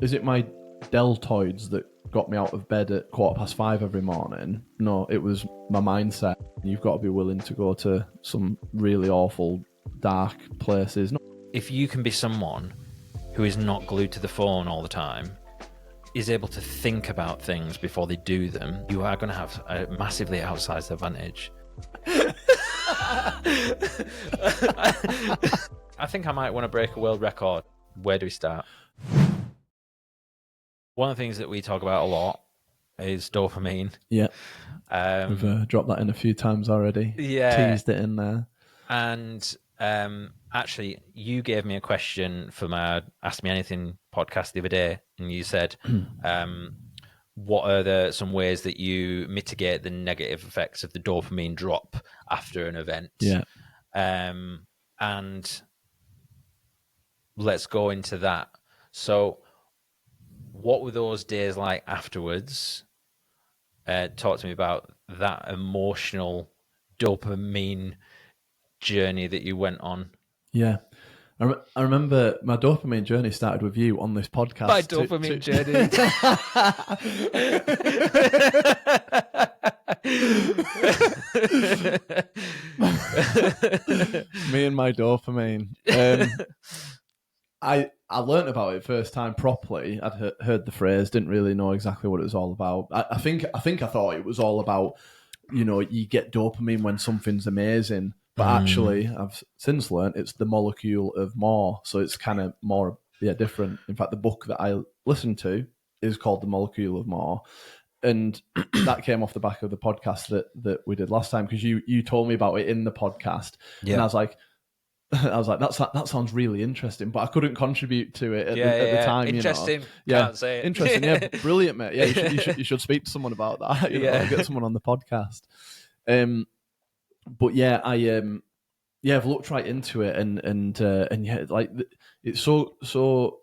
Is it my deltoids that got me out of bed at 5:15 every morning? No, it was my mindset. You've got to be willing to go to some really awful, dark places. If you can be someone who is not glued to the phone all the time, is able to think about things before they do them, you are going to have a massively outsized advantage. I think I might want to break a world record. Where do we start? One of the things that we talk about a lot is dopamine. Yeah. We've dropped that in a few times already. Yeah. Teased it in there. And actually, you gave me a question for my Ask Me Anything podcast the other day, and you said, what are some ways that you mitigate the negative effects of the dopamine drop after an event? Yeah. And let's go into that. So what were those days like afterwards? Talk to me about that emotional dopamine journey that you went on. Yeah. I remember my dopamine journey started with you on this podcast. My dopamine journey. Me and my dopamine. I learnt about it first time properly. I'd heard the phrase, didn't really know exactly what it was all about. I think I thought it was all about, you get dopamine when something's amazing. But actually, I've since learned it's the molecule of more. So it's kind of more, different. In fact, the book that I listened to is called The Molecule of More. And that came off the back of the podcast that we did last time, because you told me about it in the podcast. Yeah. And I was like, that sounds really interesting, but I couldn't contribute to it at the time. Interesting. Yeah, can't say it. Interesting. Yeah, brilliant, mate. Yeah, you should speak to someone about that. Get someone on the podcast. But yeah, I've looked right into it, and yeah, like it's so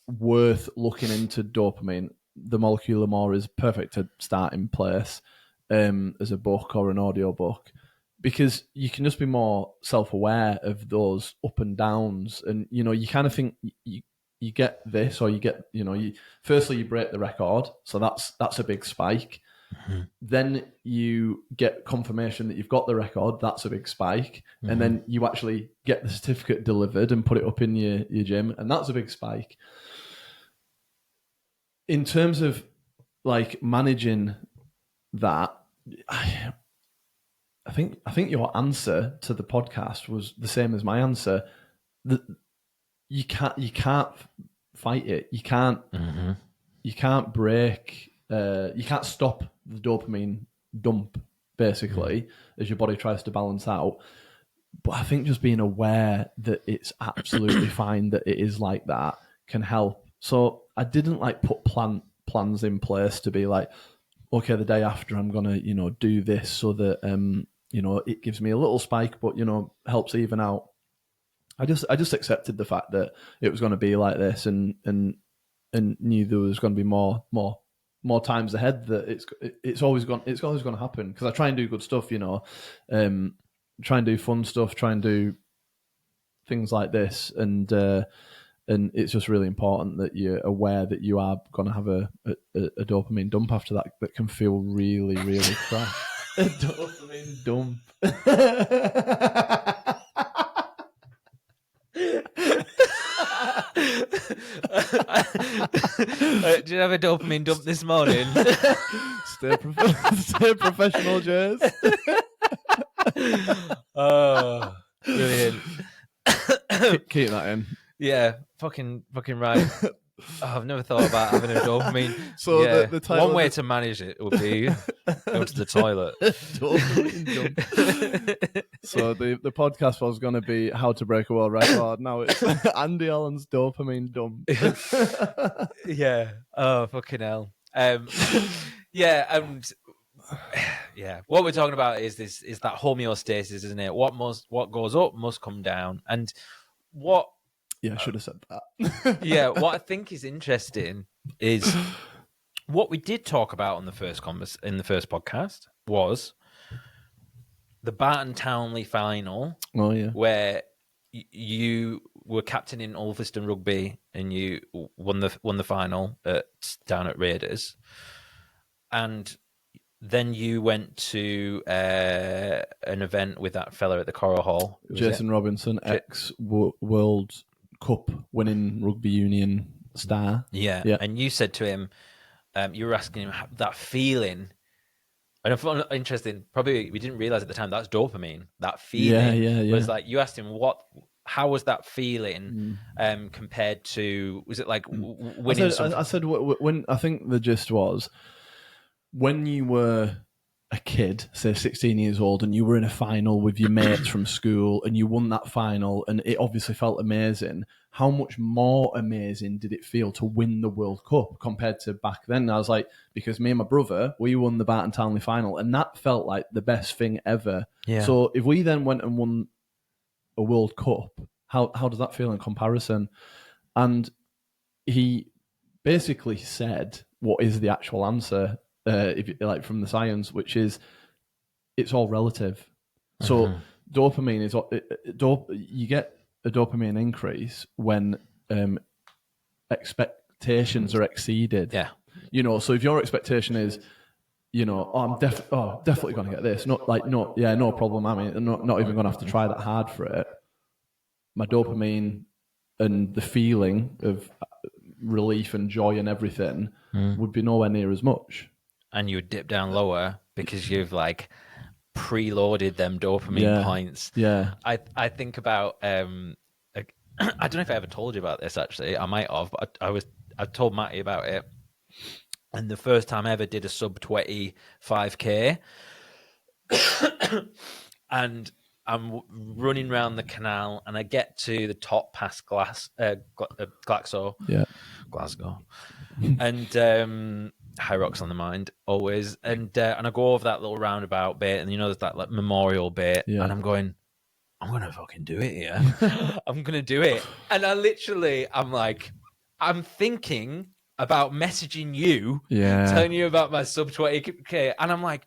worth looking into dopamine. The Molecule of More is perfect to start in place as a book or an audio book, because you can just be more self-aware of those up and downs, and you kind of think you get this, or you get firstly you break the record, so that's a big spike. Mm-hmm. Then you get confirmation that you've got the record, that's a big spike. Mm-hmm. And then you actually get the certificate delivered and put it up in your gym, and that's a big spike. In terms of like managing that, I think your answer to the podcast was the same as my answer. That you can't fight it. You can't break. You can't stop the dopamine dump, basically, as your body tries to balance out. But I think just being aware that it's absolutely fine that it is like that can help. So I didn't put plans in place to be like, okay, the day after I'm gonna do this so that it gives me a little spike, but helps even out. I just accepted the fact that it was going to be like this, and knew there was going to be more times ahead that it's always going to happen, because I try and do good stuff, try and do fun stuff, try and do things like this, and it's just really important that you're aware that you are going to have a dopamine dump after that can feel really, really crap. A dopamine dump. Did you have a dopamine dump this morning? Stay professional, Jez. Oh, brilliant. Keep that in. Yeah, fucking right. Oh, I've never thought about having a dopamine. So yeah. the title one way to manage it would be go to the toilet. Dopamine dump. So the podcast was going to be how to break a world record. Now it's Andy Allan's dopamine dump. Yeah. Oh, fucking hell. Yeah, and yeah, what we're talking about is that homeostasis, isn't it? What goes up must come down, and what. Yeah, I should have said that. Yeah, what I think is interesting is what we did talk about in the first podcast was the Barton Townley final. Oh yeah, where you were captain in Ulverston Rugby, and you won the final down at Raiders, and then you went to an event with that fella at the Coral Hall. Jason Robinson, ex-World Cup winning rugby union star. Yeah. And you said to him, you were asking him that feeling. And I found it interesting. Probably we didn't realize at the time that's dopamine. That feeling was like, you asked him how was that feeling compared to, was it like winning? I said when I think the gist was when you were a kid, say 16 years old, and you were in a final with your mates from school and you won that final and it obviously felt amazing. How much more amazing did it feel to win the World Cup compared to back then? And I was like, because me and my brother, we won the Barton Townley final and that felt like the best thing ever. Yeah. So if we then went and won a World Cup, how does that feel in comparison? And he basically said what is the actual answer, if like from the science, which is it's all relative. So dopamine is you get a dopamine increase when expectations are exceeded. Yeah, so if your expectation is, I'm definitely going to get this. No problem. I mean, not even going to have to try that hard for it. My dopamine and the feeling of relief and joy and everything would be nowhere near as much. And you would dip down lower because you've like preloaded them dopamine points. Yeah. I think about I don't know if I ever told you about this actually. I might have, but I told Matty about it. And the first time I ever did a sub 20 5K and I'm running around the canal and I get to the top past Glasgow. Yeah. Glasgow. And high rocks on the mind always. And I go over that little roundabout bit and there's that like memorial bit and I'm going to fucking do it here. I'm going to do it. And I'm thinking about messaging you, telling you about my sub 20K. And I'm like,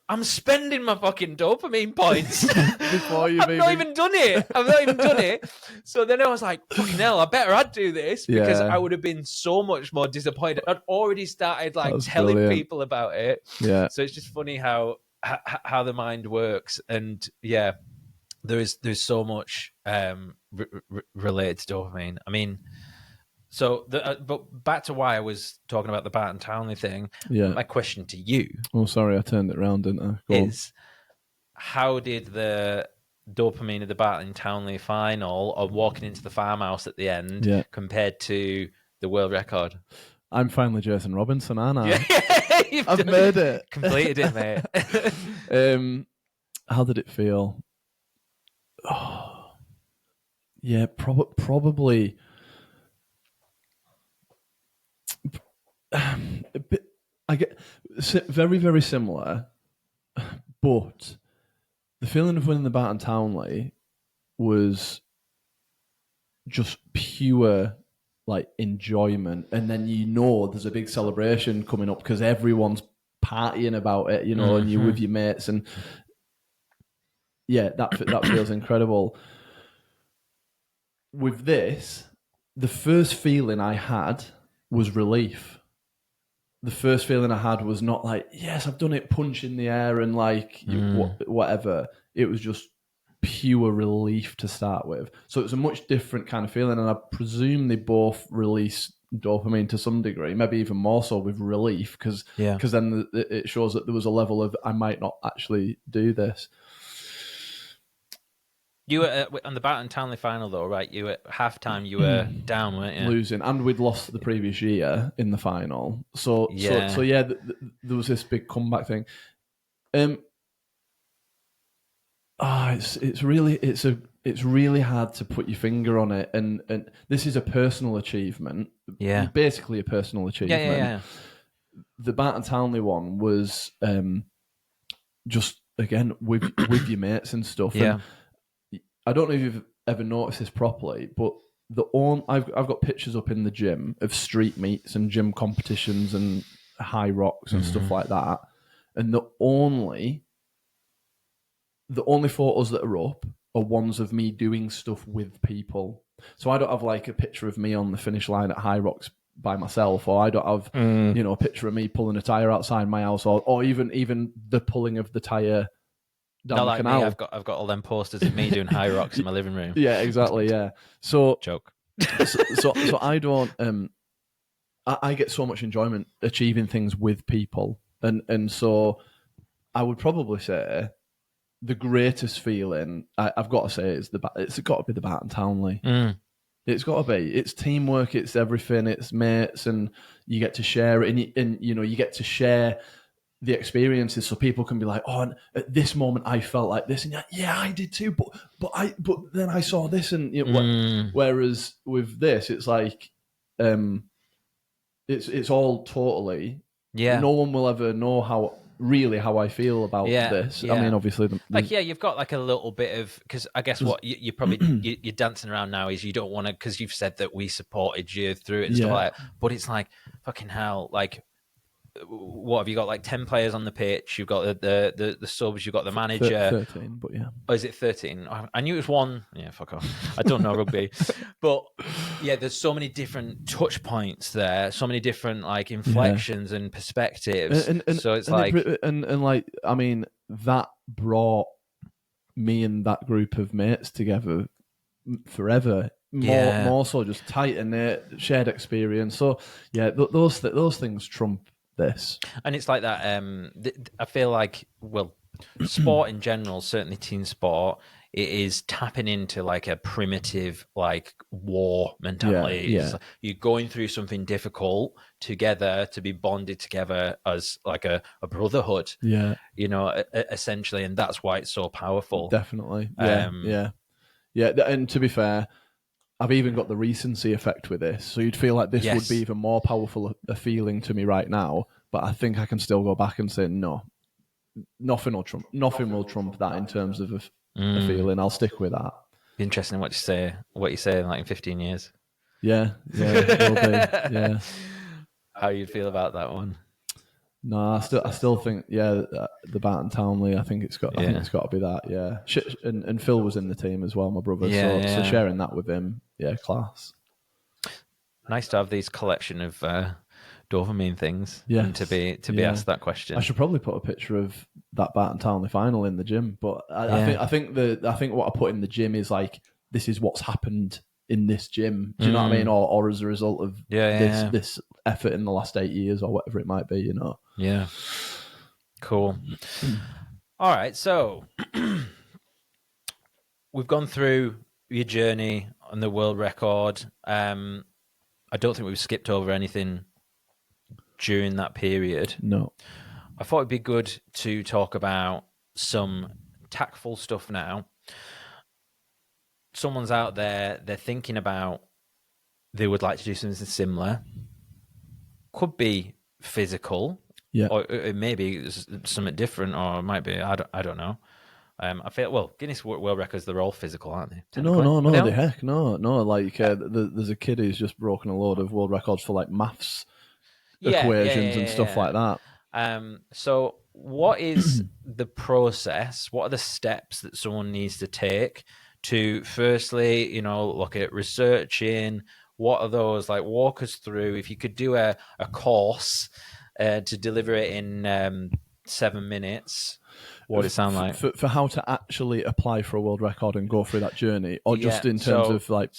I'm spending my fucking dopamine points before you. I've not even done it. So then I was like, fucking hell, I better do this because I would have been so much more disappointed. I'd already started telling people about it. Yeah. So it's just funny how the mind works. And there's so much related to dopamine. I mean, so, but back to why I was talking about the Barton Townley thing. Yeah. My question to you. Oh, sorry, I turned it around, didn't I? Is how did the dopamine of the Barton Townley final or walking into the farmhouse at the end compared to the world record? I'm finally Jason Robinson, aren't I? Yeah, I've made it. Completed it, mate. How did it feel? Oh, yeah, probably. I get very, very similar, but the feeling of winning the Barton Townley was just pure enjoyment, and then there's a big celebration coming up because everyone's partying about it, and you're with your mates, and that feels incredible. With this, the first feeling I had was relief. The first feeling I had was not like, yes, I've done it, punch in the air and whatever. It was just pure relief to start with. So it was a much different kind of feeling, and I presume they both release dopamine to some degree, maybe even more so with relief, because then it shows that there was a level of, I might not actually do this. You were on the Barton Townley final, though, right? You were at halftime. You were down, weren't you? Losing, and we'd lost the previous year in the final. So there was this big comeback thing. It's really hard to put your finger on it, and this is a personal achievement. Yeah, basically a personal achievement. Yeah. The Barton Townley one was just again with your mates and stuff. Yeah. And I don't know if you've ever noticed this properly, but I've got pictures up in the gym of street meets and gym competitions and high rocks and stuff like that. And the only photos that are up are ones of me doing stuff with people. So I don't have like a picture of me on the finish line at High Rocks by myself, or I don't have a picture of me pulling a tire outside my house, or even the pulling of the tire down Not the like canal. me, I've got all them posters of me doing High Rocks in my living room. Yeah, exactly. Yeah. So Joke. so I don't. I get so much enjoyment achieving things with people, and so I would probably say the greatest feeling I've got to say is it's got to be the Barton Townley. It's got to be. It's teamwork. It's everything. It's mates, and you get to share it, and you get to share the experiences, so people can be like, "Oh, and at this moment I felt like this," and you're like, yeah, I did too. But then I saw this, and whereas with this, it's like, it's all totally. Yeah. No one will ever know how I feel about this. Yeah. I mean, obviously, you've got like a little bit of, because I guess what you're probably you're dancing around now is you don't want to, because you've said that we supported you through it and stuff like that. But it's like, fucking hell, like, what have you got? Like 10 players on the pitch. You've got the subs. You've got the manager. 13, but yeah. Oh, is it 13? I knew it was one. Yeah, fuck off. I don't know rugby, but yeah, there's so many different touch points there. So many different like inflections and perspectives. And so it's I mean, that brought me and that group of mates together forever. More so, just tight and shared experience. So yeah, those things trump this. And it's like that. I feel like, well, sport in general, certainly team sport, it is tapping into like a primitive like war mentality. Yeah. Like you're going through something difficult together to be bonded together as like a brotherhood. Yeah, essentially, and that's why it's so powerful. Definitely. Yeah. And to be fair, I've even got the recency effect with this, so you'd feel like this would be even more powerful a feeling to me right now. But I think I can still go back and say no, nothing will trump that in terms of a feeling. I'll stick with that. Interesting what you say in like in 15 years. Yeah, it will be. Yeah. How you'd feel about that one? No, I still think the Barton Townley. I think it's got to be that. Yeah, and Phil was in the team as well, my brother. So sharing that with him, class. Nice to have these collection of dopamine things. And to be asked that question. I should probably put a picture of that Barton Townley final in the gym, but I think what I put in the gym is like, this is what's happened in this gym. Do you know what I mean? Or as a result of this effort in the last 8 years or whatever it might be, Yeah. Cool. All right. So we've gone through your journey on the world record. I don't think we've skipped over anything during that period. No. I thought it'd be good to talk about some tactful stuff now. Someone's out there, they're thinking about, they would like to do something similar. Could be physical, or it may be something different, or it might be, I don't know. I feel, Guinness World Records, they're all physical, aren't they? No, the heck, no. Like, there's a kid who's just broken a load of world records for like maths equations and stuff like that. So what is the process? What are the steps that someone needs to take to firstly, look at researching? What are those? Like, walk us through. If you could do a course to deliver it in 7 minutes, what would it sound like? For how to actually apply for a world record and go through that journey, or just in terms of like...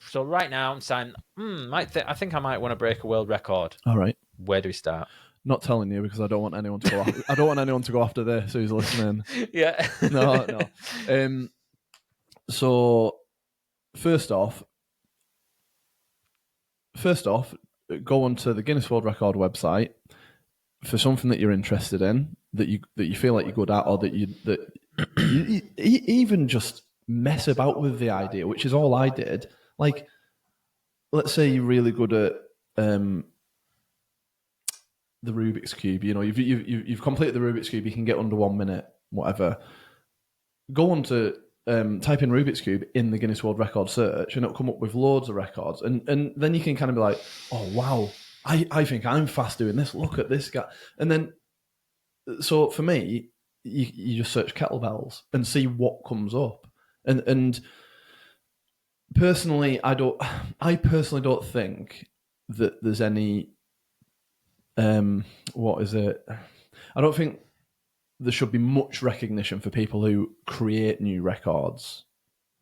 So right now I'm saying, I think I might want to break a world record. All right. Where do we start? Not telling you, because I don't want anyone to go. I don't want anyone to go after this who's listening. Yeah. No. So first off, go onto the Guinness World Record website for something that you're interested in, that you feel like you're good at, or that you even just mess about with the idea, which is all I did. Like, let's say you're really good at the Rubik's Cube. You've completed the Rubik's Cube. You can get under 1 minute, whatever. Go on to type in Rubik's Cube in the Guinness World Record search, and it'll come up with loads of records. And then you can kind of be like, oh, wow, I think I'm fast doing this. Look at this guy. And then, so for me, you just search kettlebells and see what comes up. And personally, I personally don't think that there's any what is it? I don't think there should be much recognition for people who create new records.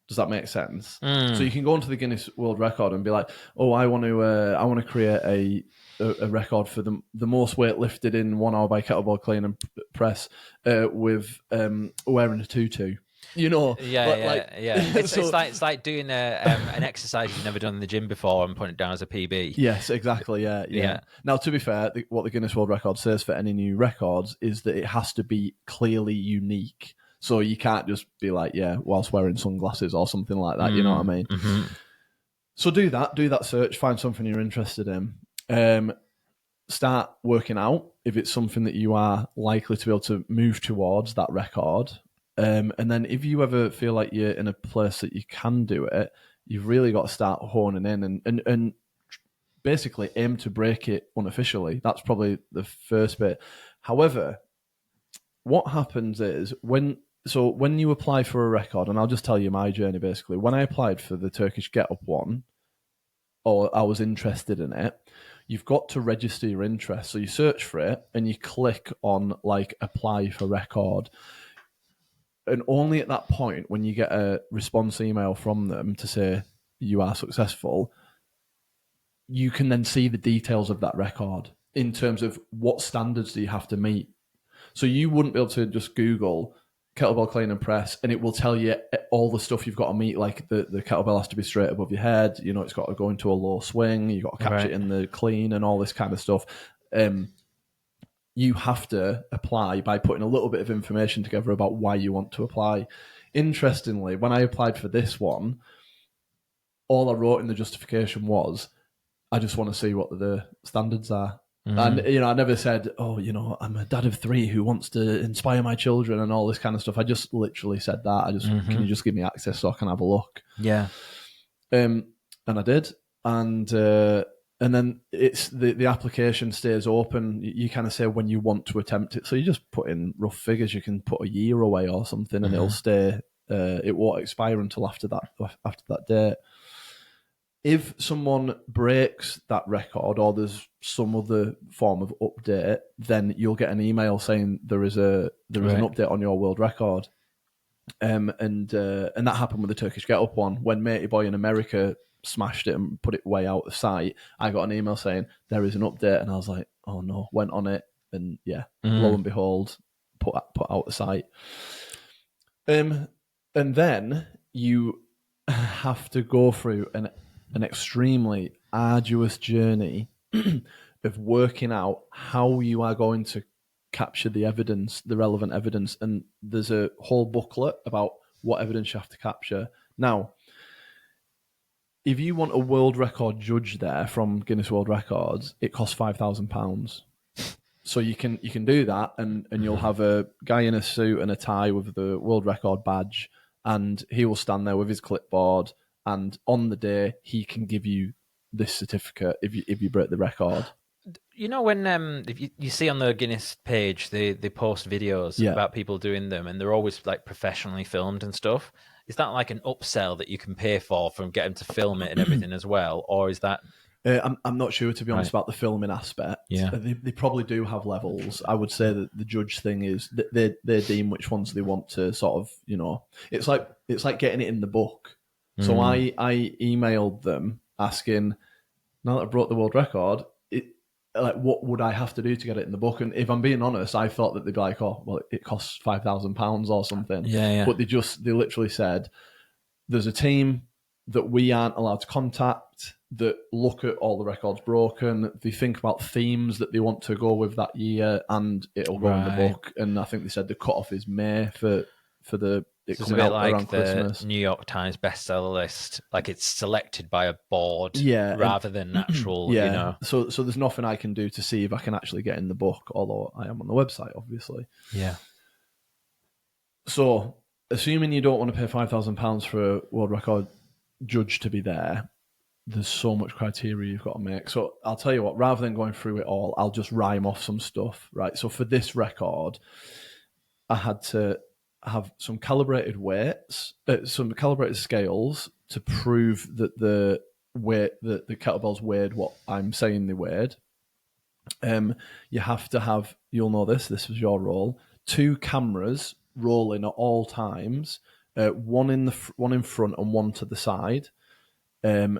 Does that make sense? So you can go onto the Guinness World Record and be like, "Oh, I want to create a record for the most weight lifted in 1 hour by kettlebell clean and press with wearing a tutu." You know, yeah. It's like doing an exercise you've never done in the gym before and putting it down as a PB. Yes, exactly. Yeah. Now, to be fair, what the Guinness World Record says for any new records is that it has to be clearly unique. So you can't just be like, whilst wearing sunglasses or something like that. You know what I mean? Mm-hmm. So do that search, find something you're interested in. Start working out if it's something that you are likely to be able to move towards that record. And then if you ever feel like you're in a place that you can do it, you've really got to start honing in and basically aim to break it unofficially. That's probably the first bit. However, what happens is when you apply for a record, and I'll just tell you my journey basically. When I applied for the Turkish Get Up one, or I was interested in it, you've got to register your interest. So you search for it and you click on like apply for record. And only at that point, when you get a response email from them to say you are successful, you can then see the details of that record in terms of what standards do you have to meet. So you wouldn't be able to just Google kettlebell clean and press and it will tell you all the stuff you've got to meet, like the kettlebell has to be straight above your head, you know, it's got to go into a low swing, you've got to catch it in the clean and all this kind of stuff. You have to apply by putting a little bit of information together about why you want to apply. Interestingly, when I applied for this one, all I wrote in the justification was, I just want to see what the standards are. And, you know, I never said, oh, you know, I'm a dad of 3 who wants to inspire my children and all this kind of stuff. I just literally said that. Can you just give me access so I can have a look? Yeah. And I did. And then it's the application stays open. You kind of say when you want to attempt it. So you just put in rough figures. You can put a year away or something and it'll stay. It won't expire until after that date. If someone breaks that record or there's some other form of update, then you'll get an email saying there is an update on your world record. And that happened with the Turkish Get Up one. When Matey Boy in America smashed it and put it way out of sight, I got an email saying there is an update, and I was like, oh no, went on it, and lo and behold, put out of sight. And then you have to go through an extremely arduous journey of working out how you are going to capture the evidence, the relevant evidence. And there's a whole booklet about what evidence you have to capture. Now, if you want a world record judge there from Guinness World Records, it costs £5,000. So you can do that, and you'll have a guy in a suit and a tie with the world record badge, and he will stand there with his clipboard, and on the day he can give you this certificate if you break the record. You know, when if you see on the Guinness page, they post videos about people doing them, and they're always like professionally filmed and stuff. Is that like an upsell that you can pay for from getting to film it and everything as well, or is that? I'm not sure, to be honest, about the filming aspect. Yeah, they probably do have levels. I would say that the judge thing is that they deem which ones they want to sort of, you know, it's like getting it in the book. So I emailed them asking, now that I broke the world record, like what would I have to do to get it in the book? And if I'm being honest, I thought that they'd be like, oh, well, it costs £5,000 or something. Yeah. But they literally said, there's a team that we aren't allowed to contact that look at all the records broken. They think about themes that they want to go with that year, and it'll go in the book. And I think they said the cutoff is May for the. It's a bit like the New York Times bestseller list. Like it's selected by a board rather than actual, you know. So there's nothing I can do to see if I can actually get in the book, although I am on the website, obviously. Yeah. So assuming you don't want to pay £5,000 for a world record judge to be there, there's so much criteria you've got to make. So I'll tell you what, rather than going through it all, I'll just rhyme off some stuff, right? So for this record, I had to have some calibrated weights, some calibrated scales to prove that the kettlebells weighed what I'm saying they weighed. You have to have, you'll know this was your role, 2 cameras rolling at all times, one in front and one to the side, and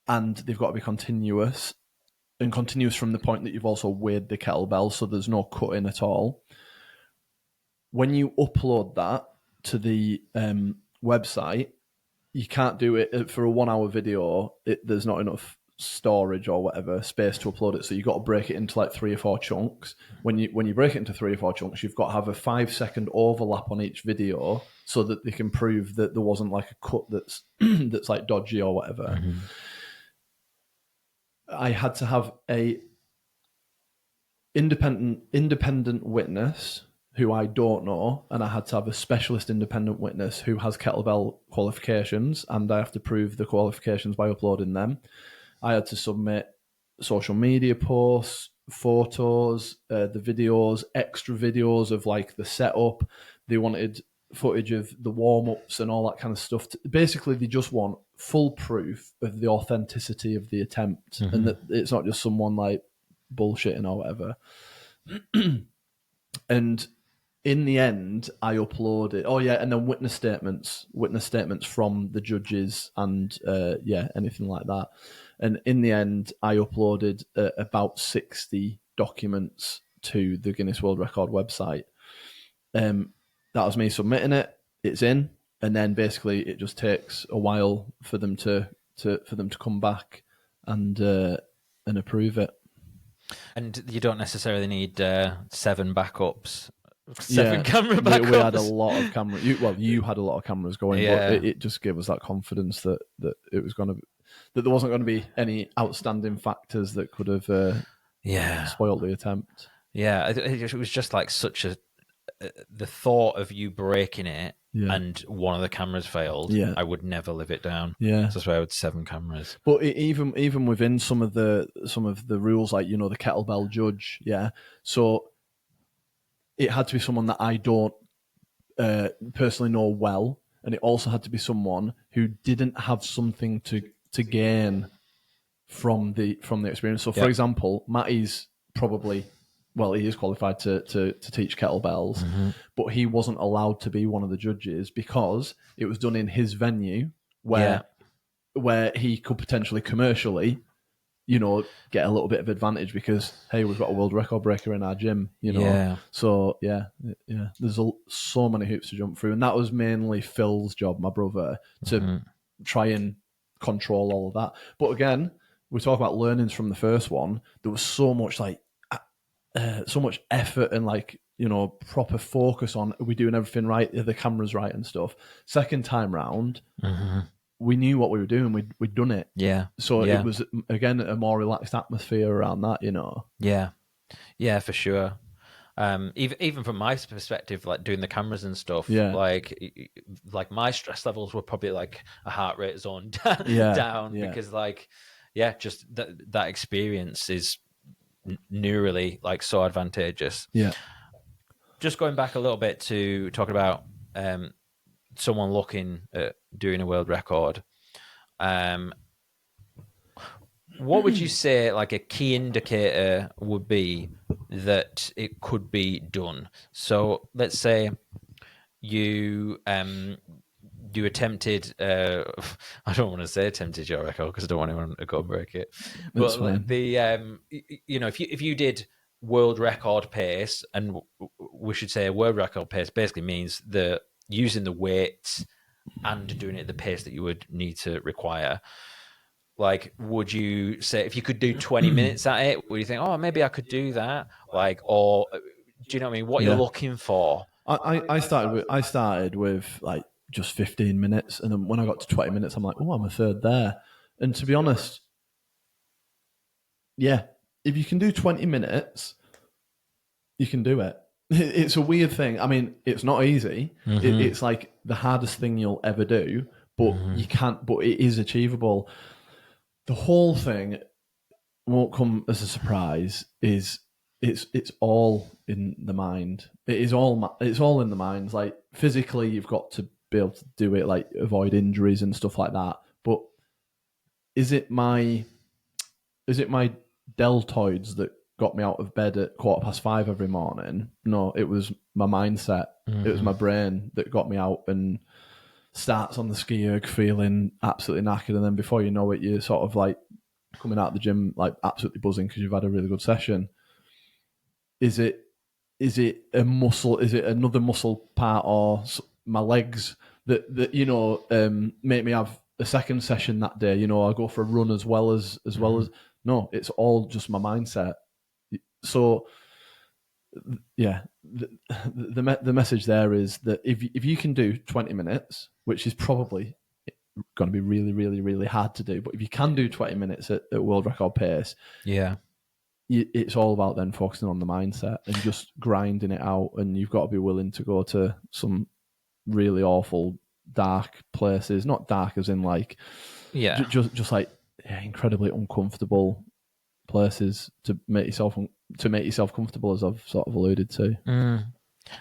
they've got to be continuous from the point that you've also weighed the kettlebell, so there's no cutting at all. When you upload that to the website, you can't do it for a 1 hour video. There's not enough storage or whatever space to upload it, so you've got to break it into like 3 or 4 chunks. When you break it into 3 or 4 chunks, you've got to have a 5-second overlap on each video so that they can prove that there wasn't like a cut that's that's like dodgy or whatever. Mm-hmm. I had to have a independent witness who I don't know, and I had to have a specialist independent witness who has kettlebell qualifications, and I have to prove the qualifications by uploading them. I had to submit social media posts, photos, the videos, extra videos of like the setup. They wanted footage of the warm-ups and all that kind of stuff. Basically, they just want full proof of the authenticity of the attempt, mm-hmm. and that it's not just someone like bullshitting or whatever. And in the end, I uploaded. Oh yeah, and then witness statements from the judges, and anything like that. And in the end, I uploaded about 60 documents to the Guinness World Record website. That was me submitting it. It's in, and then basically it just takes a while for them to come back and approve it. And you don't necessarily need 7 backups. 7 camera backups. We had a lot of cameras. You had a lot of cameras going, but it just gave us that confidence that it was going to, that there wasn't going to be any outstanding factors that could have spoiled the attempt. Yeah, it was just like such a the thought of you breaking it and one of the cameras failed. Yeah. I would never live it down. Yeah, so that's why I had 7 cameras. But even within some of the rules, like the kettlebell judge, so it had to be someone that I don't personally know well, and it also had to be someone who didn't have something to gain from the experience. So, for example, Matty's probably, he is qualified to teach kettlebells, mm-hmm. but he wasn't allowed to be one of the judges because it was done in his venue where he could potentially commercially, get a little bit of advantage because, hey, we've got a world record breaker in our gym, So, there's so many hoops to jump through. And that was mainly Phil's job, my brother, to mm-hmm. try and control all of that. But again, we talk about learnings from the first one. There was so much so much effort and proper focus on, are we doing everything right? Are the cameras right and stuff? Second time round, mm-hmm. we knew what we were doing. We'd done it. Yeah. So it was, again, a more relaxed atmosphere around that, Yeah. Yeah, for sure. Even from my perspective, like doing the cameras and stuff, like my stress levels were probably like a heart rate zone down because just that experience is neurally so advantageous. Yeah. Just going back a little bit to talking about someone looking at doing a world record, what would you say a key indicator would be that it could be done? So let's say you attempted, I don't want to say attempted your record because I don't want anyone to go and break it. But if you did world record pace, and we should say a world record pace basically means using the weights and doing it at the pace that you would need to require. Would you say if you could do 20 minutes at it, would you think, oh, maybe I could do that? Or do you know what I mean? What you're looking for? I started with just 15 minutes, and then when I got to 20 minutes, I'm like, oh, I'm a third there. And to be honest, if you can do 20 minutes, you can do it. It's a weird thing. I mean, it's not easy. Mm-hmm. It's like the hardest thing you'll ever do, but mm-hmm. you can't. But it is achievable. The whole thing won't come as a surprise. Is it's all in the mind. It's all in the mind. Like physically, you've got to be able to do it, like avoid injuries and stuff like that. But is it my deltoids that got me out of bed at 5:15 every morning? No, it was my mindset. It was my brain that got me out and starts on the ski erg feeling absolutely knackered, and then before you know it, you're sort of like coming out of the gym like absolutely buzzing because you've had a really good session. Is it a muscle? Is it another muscle part or my legs that make me have a second session that day? I go for a run as well as no, it's all just my mindset. So yeah, the message there is that if you can do 20 minutes, which is probably going to be really, really, really hard to do, but if you can do 20 minutes at world record pace, it's all about then focusing on the mindset and just grinding it out. And you've got to be willing to go to some really awful, dark places. Not dark as in like, just like incredibly uncomfortable places to make yourself comfortable, as I've sort of alluded to.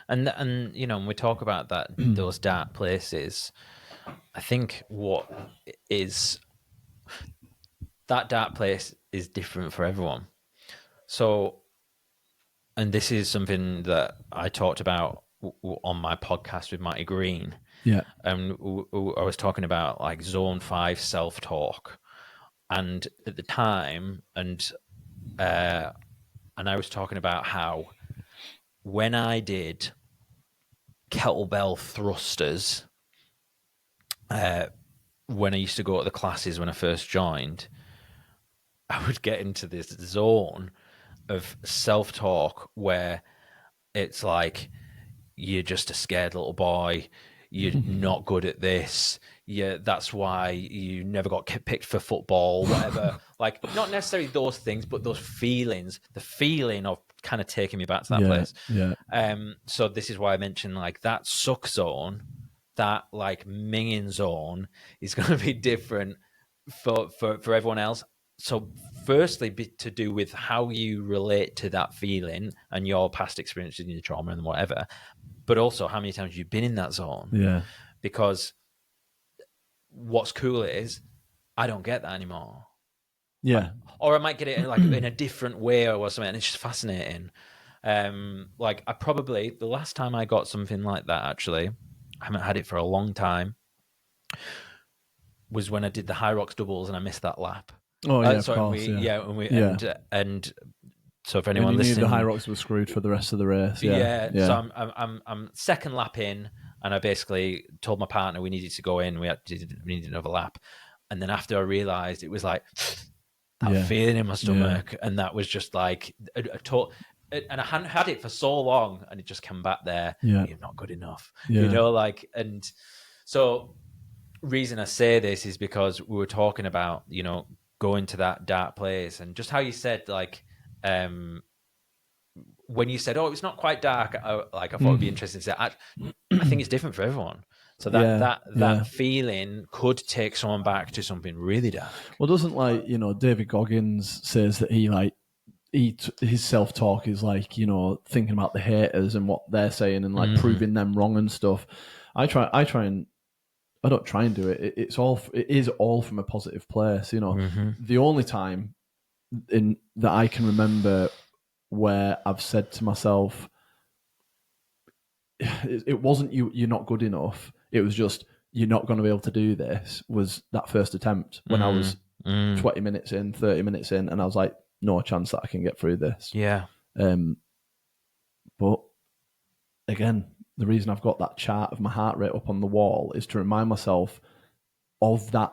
And when we talk about that, those dark places, I think what is that dark place is different for everyone. So, and this is something that I talked about on my podcast with Matty Green. Yeah. And I was talking about like zone 5 self-talk. And at the time, and I was talking about how when I did kettlebell thrusters, when I used to go to the classes when I first joined, I would get into this zone of self-talk where it's like, you're just a scared little boy, you're not good at this, that's why you never got picked for football, whatever. Like, not necessarily those things, but those feelings, the feeling of kind of taking me back to that place. So this is why I mentioned like that suck zone, that like minging zone is going to be different for everyone else. So firstly, to do with how you relate to that feeling and your past experiences and your trauma and whatever, but also how many times you've been in that zone. Yeah. Because what's cool is I don't get that anymore. Yeah. Or I might get it in a different way or something, and it's just fascinating. Like the last time I got something like that, actually, I haven't had it for a long time, was when I did the High Rocks doubles and I missed that lap. Oh yeah, of course. And so if anyone listening, knew the High Rocks were screwed for the rest of the race. So I'm second lap in, and I basically told my partner we needed to go in. We needed another lap, and then after I realised, it was like that feeling in my stomach, and that was just like and I hadn't had it for so long, and it just came back there. Yeah. You're not good enough, and so. Reason I say this is because we were talking about going to that dark place, and just how you said like when you said, oh, it's not quite dark, I thought it'd be interesting to say I think it's different for everyone, so that feeling could take someone back to something really dark. Well, doesn't David Goggins says that his self-talk is like thinking about the haters and what they're saying and like proving them wrong and stuff. I don't try and do it. It is all from a positive place. The only time that I can remember where I've said to myself, it wasn't you're not good enough. It was just, you're not going to be able to do this, was that first attempt when I was 20 minutes in, 30 minutes in, and I was like, no chance that I can get through this. Yeah. But again, the reason I've got that chart of my heart rate up on the wall is to remind myself of that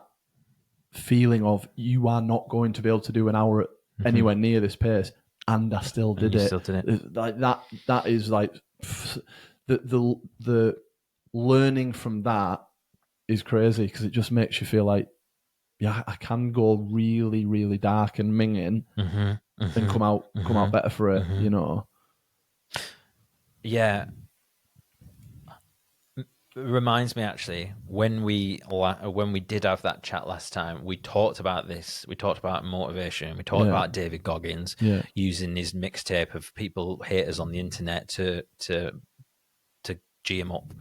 feeling of, you are not going to be able to do an hour anywhere near this pace, and I still did it. Like that is like the learning from that is crazy, because it just makes you feel like, yeah, I can go really, really dark and minging and come out better for it, Yeah. reminds me actually when we did have that chat last time, we talked about this. We talked about motivation. We talked about David Goggins using his mixtape of people haters on the internet to G him up.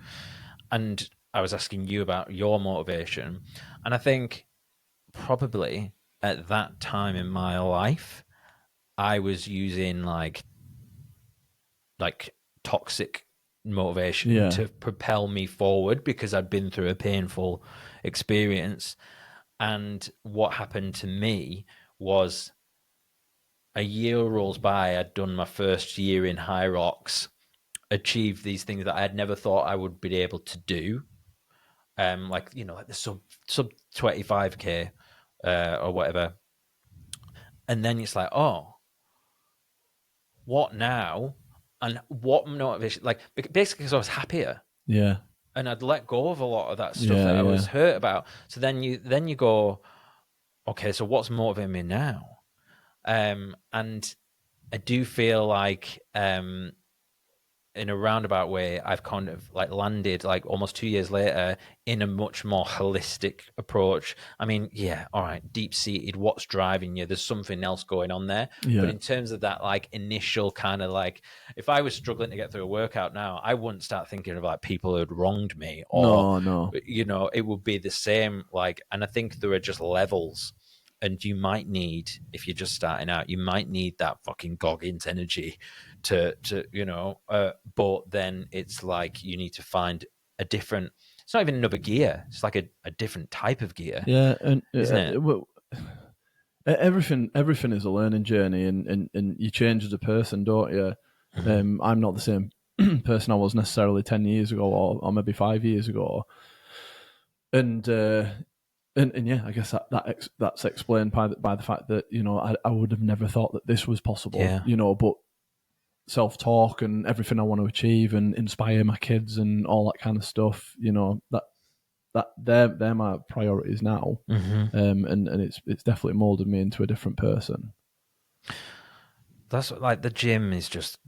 And I was asking you about your motivation, and I think probably at that time in my life, I was using like toxic motivation to propel me forward because I'd been through a painful experience. And what happened to me was a year rolls by. I'd done my first year in High Rocks, achieved these things that I had never thought I would be able to do. Like the sub 25k or whatever. And then it's like, oh, what now? And what motivation? Like, basically, because I was happier. Yeah. And I'd let go of a lot of that stuff that I was hurt about. So then you go, okay, so what's motivating me now? And I do feel like in a roundabout way, I've kind of like landed like almost 2 years later in a much more holistic approach. I mean, yeah, all right, deep seated, what's driving you? There's something else going on there. Yeah. But in terms of that, like initial kind of like, if I was struggling to get through a workout now, I wouldn't start thinking of like people who had wronged me or, no. It would be the same. Like, and I think there are just levels. And you might need, if you're just starting out, you might need that fucking Goggins energy to but then it's like you need to find a different, it's not even another gear, it's like a different type of gear. Yeah, and isn't it? Well, everything is a learning journey, and you change as a person, don't you? I'm not the same person I was necessarily 10 years ago or maybe 5 years ago. And yeah, I guess that's explained by the fact that I would have never thought that this was possible. Yeah. But self-talk and everything I want to achieve and inspire my kids and all that kind of stuff. That they're my priorities now, and it's definitely molded me into a different person. That's like the gym is just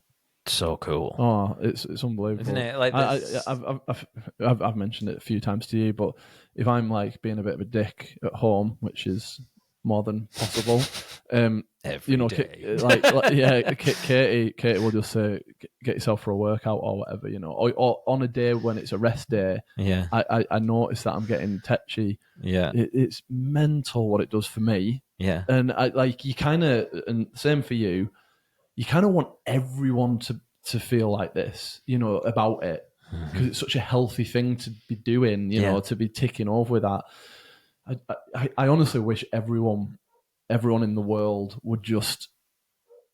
so cool. Oh, it's unbelievable, isn't it? Like I've mentioned it a few times to you, but if I'm like being a bit of a dick at home, which is more than possible, every day. Katie will just say, "Get yourself for a workout or whatever," or on a day when it's a rest day. Yeah, I notice that I'm getting tetchy. Yeah, it's mental what it does for me. Yeah, and you kind of, and same for you. You kind of want everyone to feel like this, about it, because it's such a healthy thing to be doing, to be ticking over with that. I honestly wish everyone in the world would just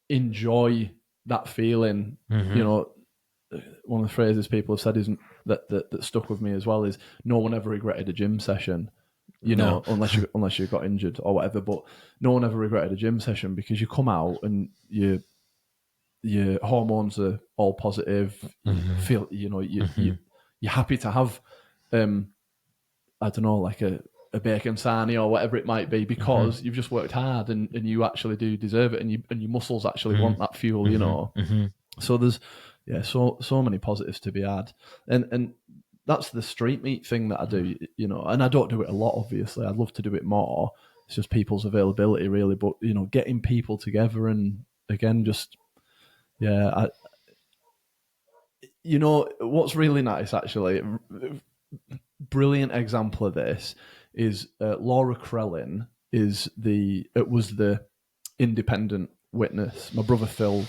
enjoy that feeling. One of the phrases people have said isn't that stuck with me as well is no one ever regretted a gym session. Unless you got injured or whatever, but no one ever regretted a gym session because you come out and your hormones are all positive. You feel, you're happy to have, I don't know, like a bacon sarnie or whatever it might be because you've just worked hard and you actually do deserve it and your muscles actually want that fuel, So there's so many positives to be had, and that's the street meet thing that I do, and I don't do it a lot. Obviously, I'd love to do it more. It's just people's availability, really. But getting people together and again, just what's really nice, actually, brilliant example of this is Laura Krellin was the independent witness. My brother Phil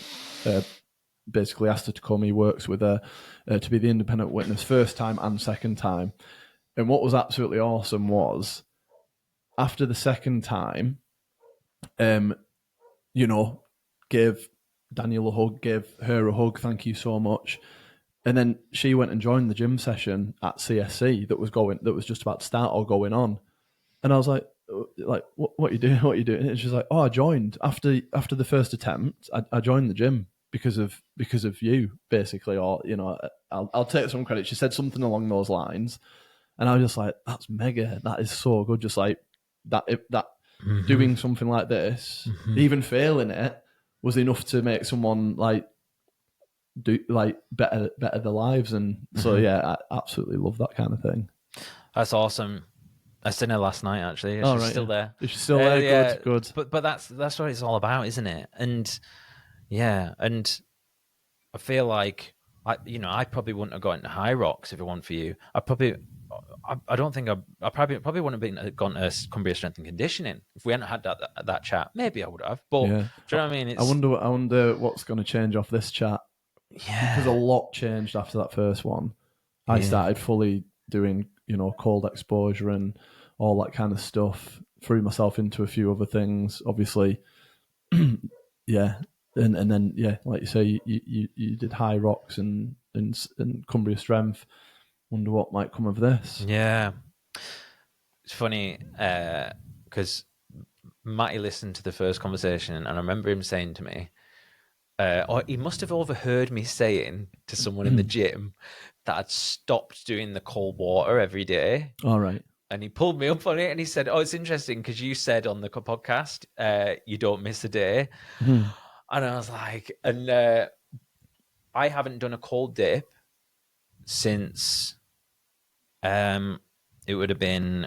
basically asked her to come. He works with her to be the independent witness first time and second time. And what was absolutely awesome was after the second time, gave Daniel a hug, gave her a hug, thank you so much. And then she went and joined the gym session at CSC that was just about to start or going on. And I was like what are you doing? What are you doing? And she's like, oh, I joined after the first attempt. I joined the gym because of you, basically, or I'll take some credit. She said something along those lines, and I was just like, that's mega. That is so good. Just like that doing something like this, even failing it, was enough to make someone like do like better their lives. And so I absolutely love that kind of thing. That's awesome. I seen her last night, actually. She's still there. Is she still there? Yeah. Good. But that's what it's all about, isn't it? And and I feel like I probably wouldn't have got into High Rocks if it weren't for you. I don't think I probably wouldn't have gone to Cumbria Strength and Conditioning if we hadn't had that chat. Maybe I would have, but do you know what I mean? I wonder what's going to change off this chat. Yeah, because a lot changed after that first one. I started fully doing cold exposure and all that kind of stuff. Threw myself into a few other things, obviously. And then like you say, you did High Rocks and Cumbria Strength. Wonder what might come of this. Yeah, it's funny because Matty listened to the first conversation, and I remember him saying to me, or he must have overheard me saying to someone in the gym that I'd stopped doing the cold water every day. All right. And he pulled me up on it and he said, "Oh, it's interesting because you said on the podcast, you don't miss a day." And I was like, I haven't done a cold dip since it would have been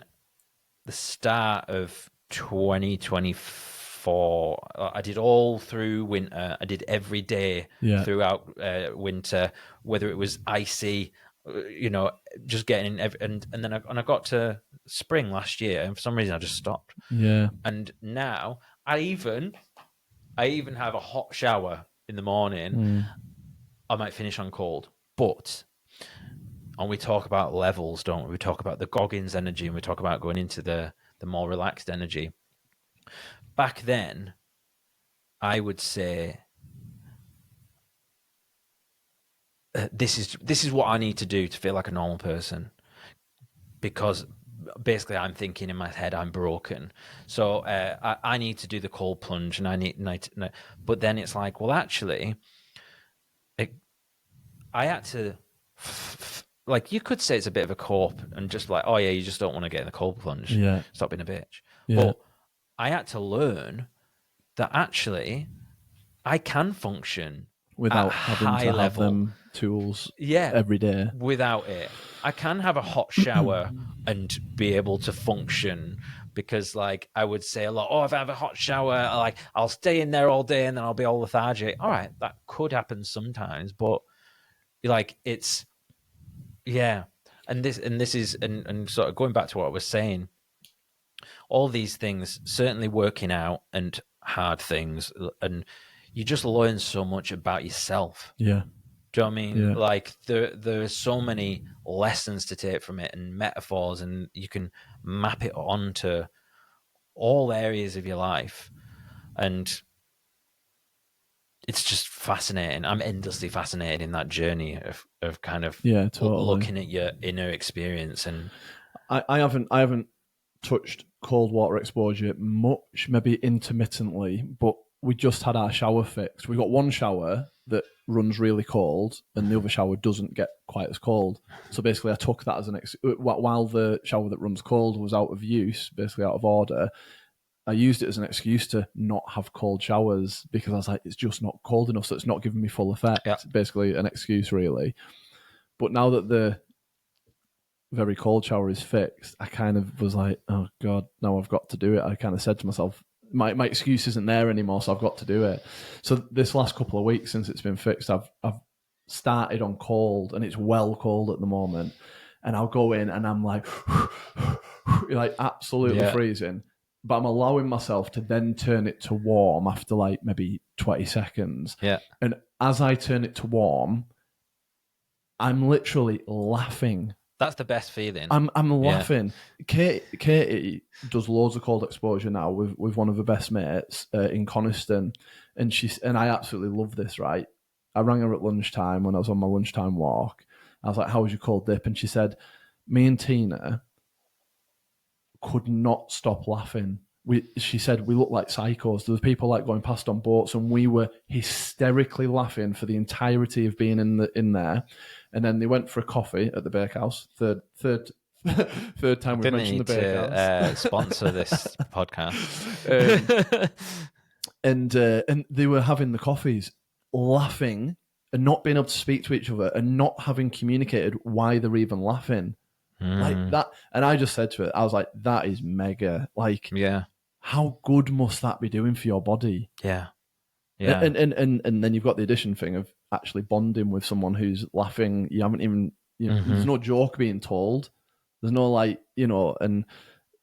the start of 2024. I did all through winter. I did every day throughout winter, whether it was icy, just getting in. And then I got to spring last year, and for some reason I just stopped. Yeah. And now I even have a hot shower in the morning. I might finish on cold, but. And we talk about levels, don't we? We talk about the Goggins energy, and we talk about going into the more relaxed energy. Back then, I would say this is what I need to do to feel like a normal person, because basically I'm thinking in my head I'm broken, so I need to do the cold plunge, and I need. But then it's like, well, actually, I had to. Like, you could say it's a bit of a cope and just like, oh yeah, you just don't want to get in the cold plunge. Yeah. Stop being a bitch. Yeah. But I had to learn that actually I can function without at having high to level. have them tools every day. Without it. I can have a hot shower and be able to function, because like I would say a lot, oh, if I have a hot shower, like I'll stay in there all day and then I'll be all lethargic. All right, that could happen sometimes, but like it's and this is sort of going back to what I was saying, all these things, certainly working out and hard things, and you just learn so much about yourself. Yeah. Do you know what I mean? Yeah. Like there are so many lessons to take from it and metaphors, and you can map it onto all areas of your life, and it's just fascinating. I'm endlessly fascinated in that journey of kind of totally looking at your inner experience. And I haven't touched cold water exposure much, maybe intermittently, but we just had our shower fixed. We got one shower that runs really cold and the other shower doesn't get quite as cold. So basically I took that as while the shower that runs cold was out of use, basically out of order, I used it as an excuse to not have cold showers, because I was like, it's just not cold enough, so it's not giving me full effect. Yeah. Basically an excuse, really. But now that the very cold shower is fixed, I kind of was like, oh God, now I've got to do it. I kind of said to myself, my excuse isn't there anymore, so I've got to do it. So this last couple of weeks since it's been fixed, I've started on cold, and it's well cold at the moment. And I'll go in and I'm like, like absolutely freezing. But I'm allowing myself to then turn it to warm after like maybe 20 seconds. Yeah. And as I turn it to warm, I'm literally laughing. That's the best feeling. I'm laughing. Katie does loads of cold exposure now with one of her best mates in Coniston, and I absolutely love this. Right, I rang her at lunchtime when I was on my lunchtime walk. I was like, "How was your cold dip?" And she said, "Me and Tina could not stop laughing. She said we looked like psychos. There was people like going past on boats, and we were hysterically laughing for the entirety of being in there." And then they went for a coffee at the bakehouse. Third time we've mentioned the bakehouse. Sponsor this podcast. And they were having the coffees, laughing and not being able to speak to each other and not having communicated why they're even laughing. Like that. And I just said to it, I was like, that is mega. Like, Yeah. how good must that be doing for your body? Yeah. Yeah. And then you've got the addition thing of actually bonding with someone who's laughing. You haven't even, there's no joke being told. There's no like, and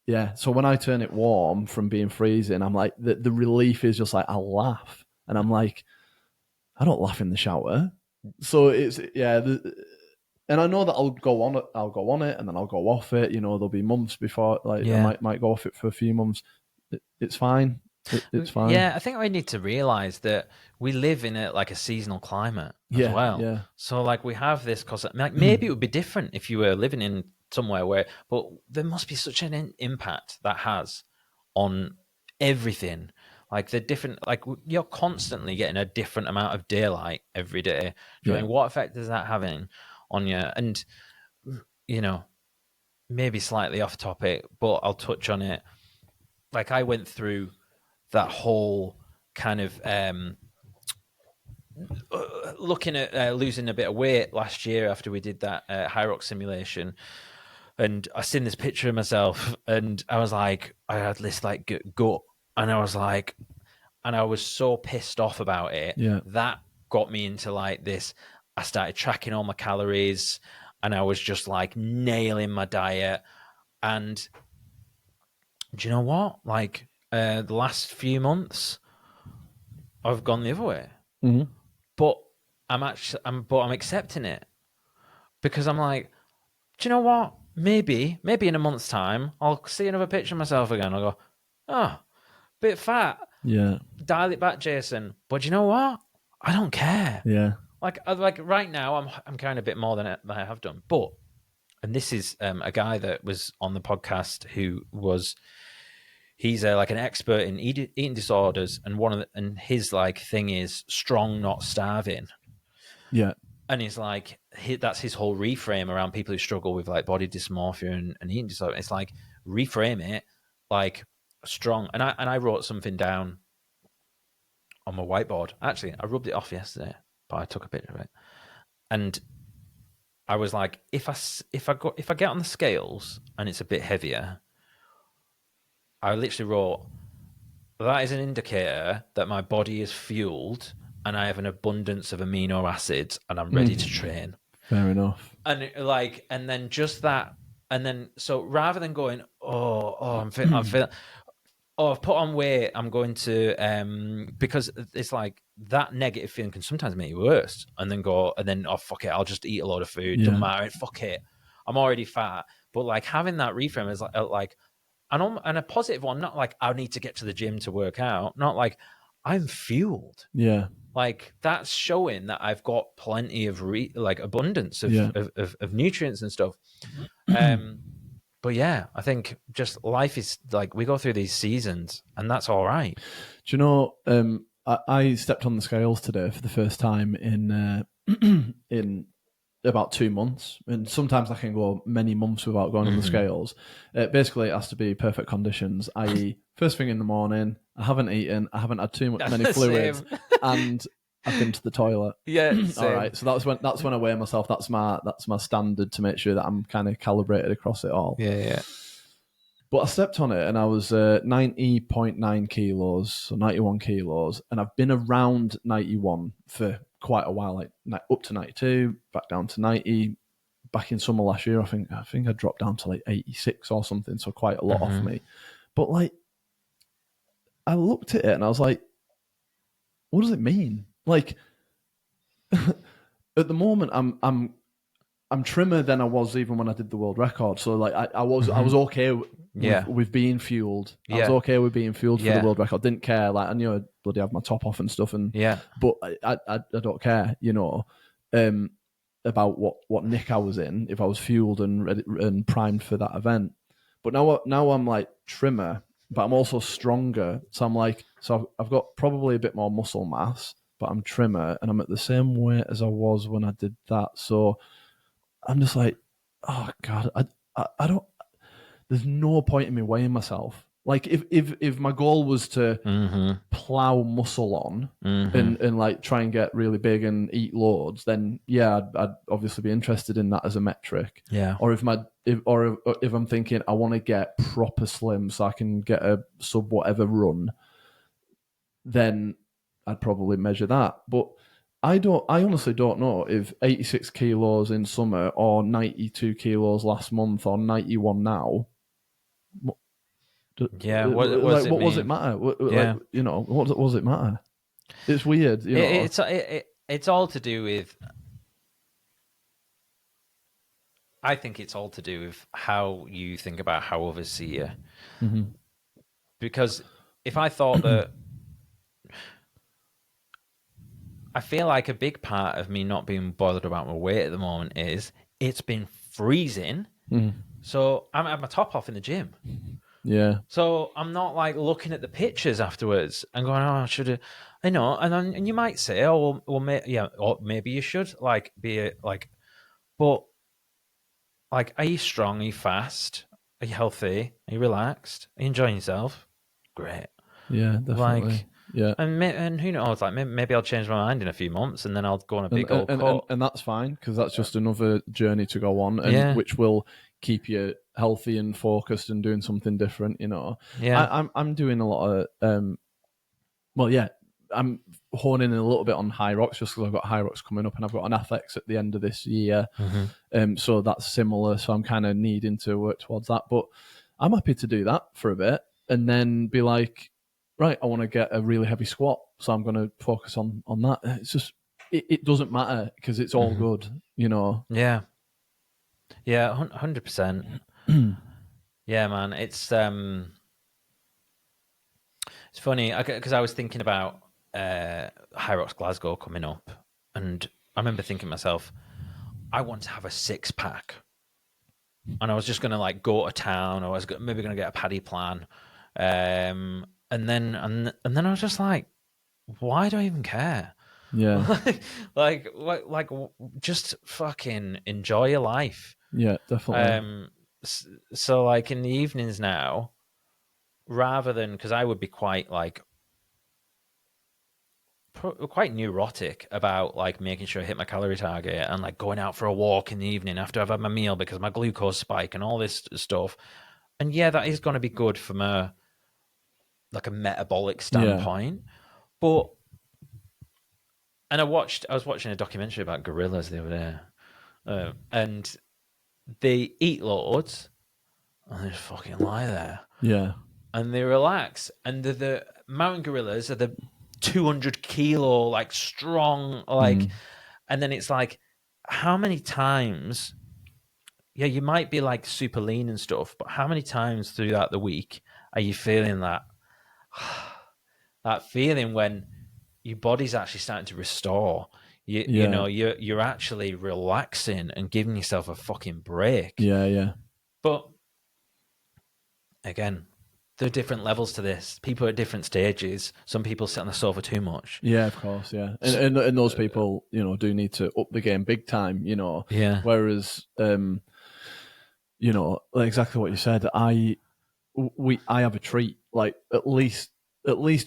yeah. So when I turn it warm from being freezing, I'm like, the relief is just like, I'll laugh. And I'm like, I don't laugh in the shower. So it's, yeah. And I know that I'll go on it and then I'll go off it. There'll be months before, like, I might go off it for a few months. It's fine. It's fine. Yeah, I think we need to realize that we live in a seasonal climate as well. Yeah. So like we have this like maybe it would be different if you were living in somewhere but there must be such an impact that has on everything. Like the different, like you're constantly getting a different amount of daylight every day. What effect is that having on you? And maybe slightly off topic, but I'll touch on it. Like I went through that whole kind of looking at losing a bit of weight last year after we did that high rock simulation, and I seen this picture of myself, and I was like, I had this like gut, and I was like, and I was so pissed off about it. Yeah. That got me into like this. I started tracking all my calories, and I was just like nailing my diet. And do you know what? Like the last few months, I've gone the other way. Mm-hmm. But I'm accepting it because I'm like, do you know what? Maybe in a month's time, I'll see another picture of myself again. I'll go, oh, bit fat. Yeah. Dial it back, Jason. But you know what? I don't care. Yeah. Like right now, I'm kind of a bit more than I have done. But, and this is a guy that was on the podcast he's like an expert in eating disorders, and his like thing is strong, not starving. Yeah. And he's like, that's his whole reframe around people who struggle with like body dysmorphia and eating disorder. It's like reframe it like strong. And I wrote something down on my whiteboard. Actually, I rubbed it off yesterday, but I took a picture of it. And I was like, if I get on the scales and it's a bit heavier, I literally wrote, that is an indicator that my body is fueled and I have an abundance of amino acids and I'm ready to train. Fair enough. And then just that, and then so rather than going, I'm feeling, I've put on weight, I'm going to because it's like that negative feeling can sometimes make you worse, and then fuck it, I'll just eat a lot of food. Doesn't matter, fuck it, I'm already fat. But like having that reframe is like and a positive one, not like I need to get to the gym to work out, not like I'm fueled. Yeah. Like that's showing that I've got plenty of abundance of nutrients and stuff. But yeah, I think just life is like we go through these seasons, and that's all right. Do you know? I stepped on the scales today for the first time in in about 2 months, and sometimes I can go many months without going on the scales. Basically, it has to be perfect conditions, i.e., first thing in the morning. I haven't eaten. I haven't had many fluids, and I've been to the toilet. Yeah. All right. So that's when I weigh myself. That's my standard to make sure that I'm kind of calibrated across it all. Yeah. But I stepped on it and I was 90.9 kilos, so 91 kilos, and I've been around 91 for quite a while, like up to 92, back down to 90. Back in summer last year, I think I dropped down to like 86 or something, so quite a lot off me. But like, I looked at it and I was like, what does it mean? Like, at the moment, I'm trimmer than I was even when I did the world record. So like, I was okay with being fueled. I was okay with being fueled for the world record. Didn't care. Like, I knew I'd bloody have my top off and stuff. But I don't care, about what nick I was in if I was fueled and ready and primed for that event. But now I'm like trimmer, but I'm also stronger. So I'm like, I've got probably a bit more muscle mass, but I'm trimmer and I'm at the same weight as I was when I did that. So I'm just like, oh God, I don't, there's no point in me weighing myself. Like if my goal was to plow muscle on and like try and get really big and eat loads, then yeah, I'd obviously be interested in that as a metric. Yeah. Or if I'm thinking I want to get proper slim so I can get a sub whatever run, then I'd probably measure that. But I honestly don't know if 86 kilos in summer or 92 kilos last month or 91 now. Yeah, what does it what mean? does it matter? Yeah. Like, you know, what does it matter? It's weird, you know. It's all to do with. I think it's all to do with how you think about how others see you. Because if I thought that, I feel like a big part of me not being bothered about my weight at the moment is it's been freezing, so I'm at my top off in the gym. Yeah. So I'm not like looking at the pictures afterwards and going, "Oh, I should have," I know. And you might say, "Oh, or maybe you should like be like," but like, are you strong? Are you fast? Are you healthy? Are you relaxed? Are you enjoying yourself? Great. Yeah, definitely. Like, yeah. And who knows? Like, maybe I'll change my mind in a few months, and then I'll go on a big old cut. And that's fine, because that's just another journey to go on, which will keep you healthy and focused and doing something different. You know. Yeah. I'm doing a lot of I'm honing in a little bit on high rocks just because I've got high rocks coming up and I've got an FX at the end of this year. So that's similar. So I'm kind of needing to work towards that. But I'm happy to do that for a bit and then be like, right, I want to get a really heavy squat. So I'm going to focus on that. It's just, it doesn't matter because it's all good, you know? Yeah. Yeah, 100%. Yeah, man. It's funny because I was thinking about High Rocks Glasgow coming up, and I remember thinking to myself, I want to have a 6-pack, and I was just going to like go to town, or I was maybe going to get a paddy plan, and then I was just like, why do I even care? Yeah. like just fucking enjoy your life. Yeah, definitely. So like in the evenings now, rather than, because I would be quite like quite neurotic about like making sure I hit my calorie target and like going out for a walk in the evening after I've had my meal because my glucose spike and all this stuff. And yeah, that is going to be good from a metabolic standpoint. But I was watching a documentary about gorillas the other day, and they eat loads and they just fucking lie there. Yeah. And they relax. And the mountain gorillas are the 200 kilo, like strong, like, and then it's like, how many times, yeah, you might be like super lean and stuff, but how many times throughout the week are you feeling that feeling when your body's actually starting to restore? You know, you're actually relaxing and giving yourself a fucking break. Yeah. But again, there are different levels to this. People are at different stages. Some people sit on the sofa too much. Yeah, of course, yeah. And those people, you know, do need to up the game big time, you know. Yeah. Whereas, you know, like exactly what you said, I have a treat, like at least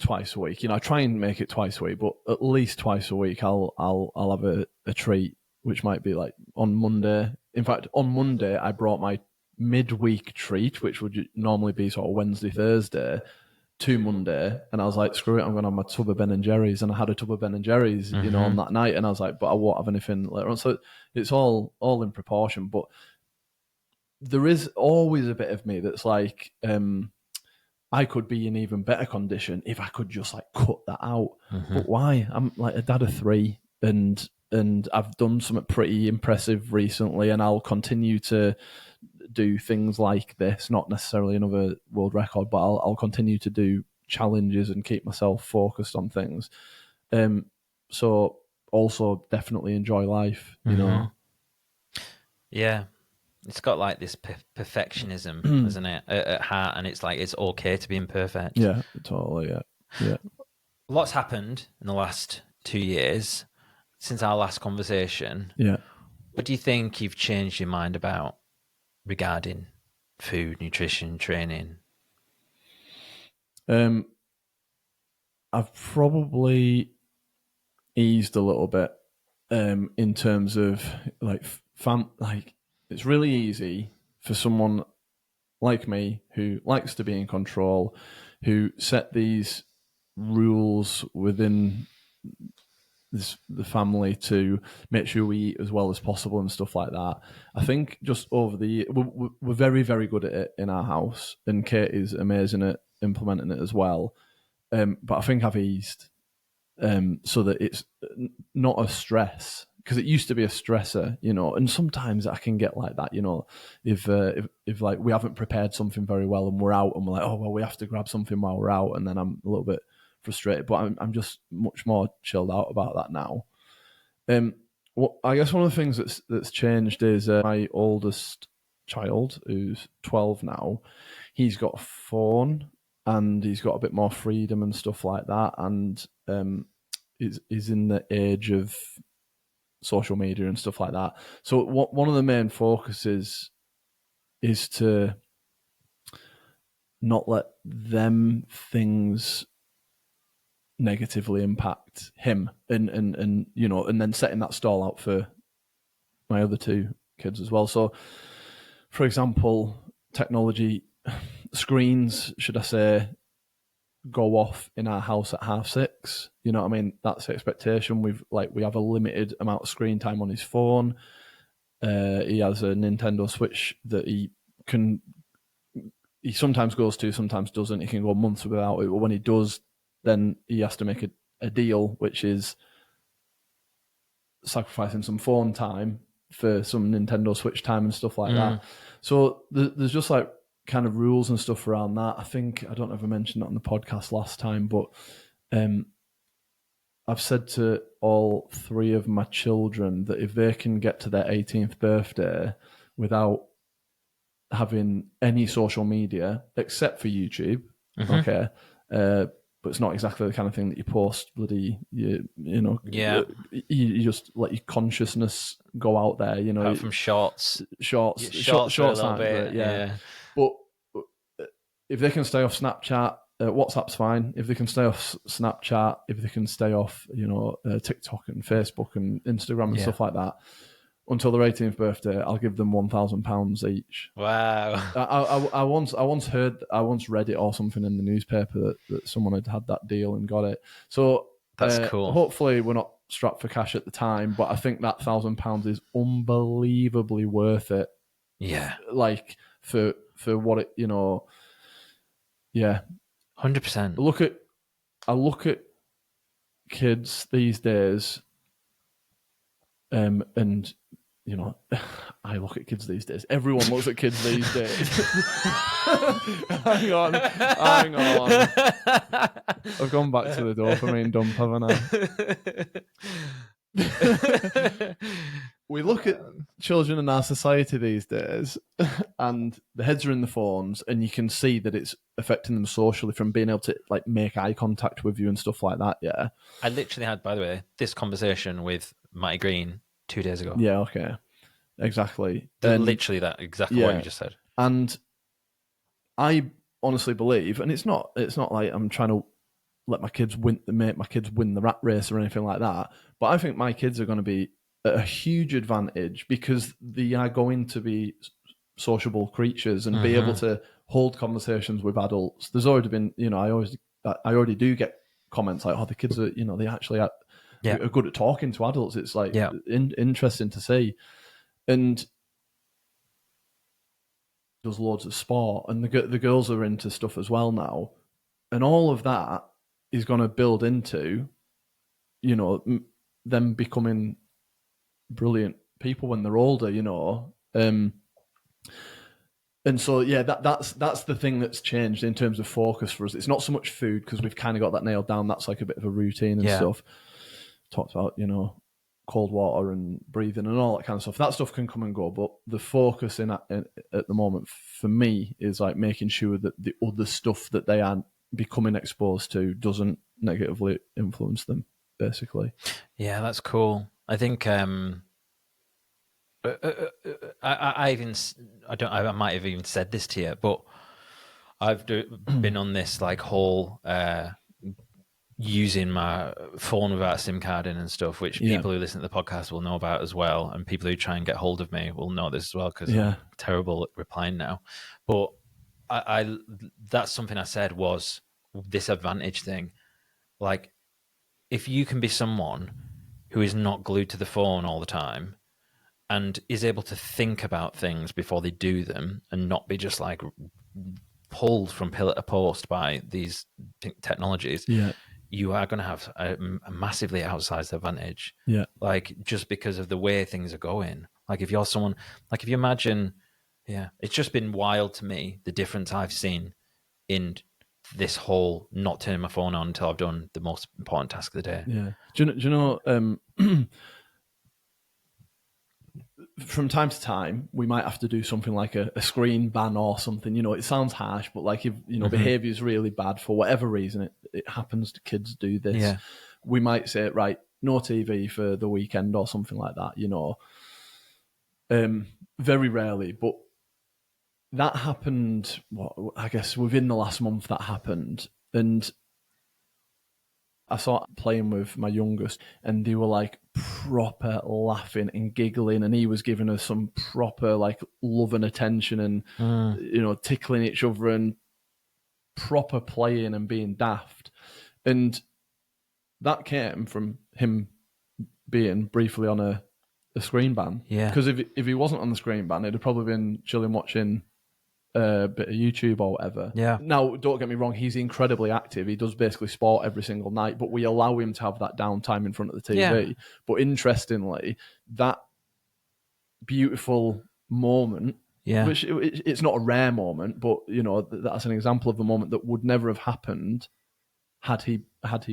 twice a week. You know, I try and make it twice a week, but at least twice a week I'll have a treat, which might be like on Monday. In fact, on Monday I brought my midweek treat, which would normally be sort of Wednesday, Thursday, to Monday, and I was like, screw it, I'm going to have my tub of Ben and Jerry's, and I had a tub of Ben and Jerry's, you know, on that night, and I was like, but I won't have anything later on. So it's all in proportion, but there is always a bit of me that's like, I could be in even better condition if I could just like cut that out. But why? I'm like a dad of 3, and I've done something pretty impressive recently, and I'll continue to do things like this, not necessarily another world record, but I'll continue to do challenges and keep myself focused on things. So also definitely enjoy life, you know? Yeah. It's got like this perfectionism, isn't it, at heart, and it's like it's okay to be imperfect. Yeah, totally, yeah. Lots happened in the last 2 years since our last conversation. Yeah. What do you think you've changed your mind about regarding food, nutrition, training? I've probably eased a little bit in terms of like like it's really easy for someone like me who likes to be in control, who set these rules within the family to make sure we eat as well as possible and stuff like that. I think just over the year, we're very, very good at it in our house, and Kate is amazing at implementing it as well. But I think I've eased so that it's not a stress, because it used to be a stressor, and sometimes I can get like that, if like we haven't prepared something very well and we're out and we're like, oh, well, we have to grab something while we're out, and then I'm a little bit frustrated, but I'm just much more chilled out about that now. Well, I guess one of the things that's changed is my oldest child, who's 12 now, he's got a phone and he's got a bit more freedom and stuff like that, and is in the age of social media and stuff like that. So one of the main focuses is to not let them things negatively impact him, and then setting that stall out for my other two kids as well. So, for example, technology screens, should I say, go off in our house at 6:30. You know what I mean? That's the expectation. We have a limited amount of screen time on his phone. He has a Nintendo Switch that he sometimes goes to, sometimes doesn't. He can go months without it, but when he does, then he has to make a deal, which is sacrificing some phone time for some Nintendo Switch time and stuff like that. So there's just like kind of rules and stuff around that. I think, I don't know if I mentioned that on the podcast last time, but I've said to all three of my children that if they can get to their 18th birthday without having any social media except for YouTube, okay, but it's not exactly the kind of thing that you post you just let your consciousness go out there, Apart from shorts a little bit, yeah. But if they can stay off Snapchat, WhatsApp's fine. If they can stay off Snapchat, if they can stay off TikTok and Facebook and Instagram and stuff like that, until their 18th birthday, I'll give them £1,000 each. Wow! I once read it or something in the newspaper that someone had that deal and got it. So that's cool. Hopefully, we're not strapped for cash at the time, but I think that £1,000 is unbelievably worth it. Yeah, like for what it, yeah, 100%. I look at kids these days, and I look at kids these days. Everyone looks at kids these days. Hang on. I've gone back to the dopamine dump, haven't I? We look at children in our society these days, and the heads are in the phones, and you can see that it's affecting them socially, from being able to like make eye contact with you and stuff like that. Yeah, I literally had, by the way, this conversation with Matty Green 2 days ago. Yeah, okay, exactly. Literally that, exactly what you just said. And I honestly believe, and it's not like I'm trying to make my kids win the rat race or anything like that, but I think my kids are going to be at a huge advantage because they are going to be sociable creatures and be able to hold conversations with adults. There's already been, I already do get comments like, oh, the kids are, they actually are good at talking to adults. It's like interesting to see. And does loads of sport, and the girls are into stuff as well now. And all of that is going to build into, them becoming brilliant people when they're older, and so that's the thing that's changed in terms of focus for us. It's not so much food, because we've kind of got that nailed down. That's like a bit of a routine and stuff. Talked about cold water and breathing and all that kind of stuff. That stuff can come and go, but the focus at the moment for me is like making sure that the other stuff that they are becoming exposed to doesn't negatively influence them, basically. Yeah, that's cool. I think I might have even said this to you, but I've been on this like whole using my phone without a SIM card in and stuff, which people who listen to the podcast will know about as well, and people who try and get hold of me will know this as well because I'm terrible at replying now. But I that's something I said was this advantage thing. Like, if you can be someone who is not glued to the phone all the time and is able to think about things before they do them and not be just like pulled from pillar to post by these technologies, you are going to have a massively outsized advantage. Yeah. Like, just because of the way things are going. Like, if you're someone, like, if you imagine, it's just been wild to me, the difference I've seen in this whole not turning my phone on until I've done the most important task of the day. Yeah. Do you know from time to time, we might have to do something like a screen ban or something. It sounds harsh, but like if behavior is really bad for whatever reason, it happens to kids do this. Yeah. We might say, right, no TV for the weekend or something like that. Very rarely, but that happened. I guess within the last month that happened, and I saw playing with my youngest, and they were like proper laughing and giggling, and he was giving us some proper like love and attention, and tickling each other and proper playing and being daft. And that came from him being briefly on a screen ban. Yeah. Because if he wasn't on the screen ban, it'd have probably been chilling watching a bit of YouTube or whatever. Yeah. Now, don't get me wrong, he's incredibly active. He does basically sport every single night, but we allow him to have that downtime in front of the TV. Yeah. But interestingly, that beautiful moment, which it's not a rare moment, but that's an example of a moment that would never have happened had he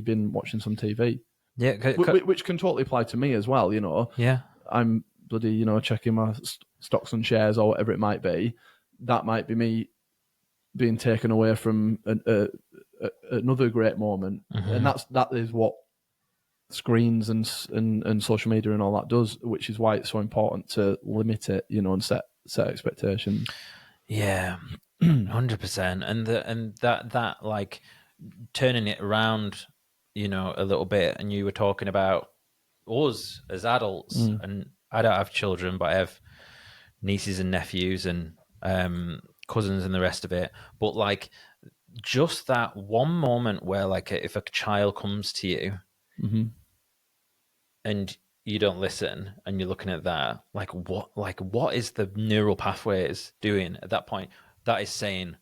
been watching some TV. Yeah, which can totally apply to me as well. Yeah, I'm bloody checking my stocks and shares or whatever it might be. That might be me being taken away from another great moment, and that is what screens and social media and all that does, which is why it's so important to limit it, and set expectations. Yeah, 100%, and that like turning it around, a little bit. And you were talking about us as adults, and I don't have children, but I have nieces and nephews and cousins and the rest of it. But like, just that one moment where, like, if a child comes to you and you don't listen, and you're looking at that, what is the neural pathways doing at that point? That is saying,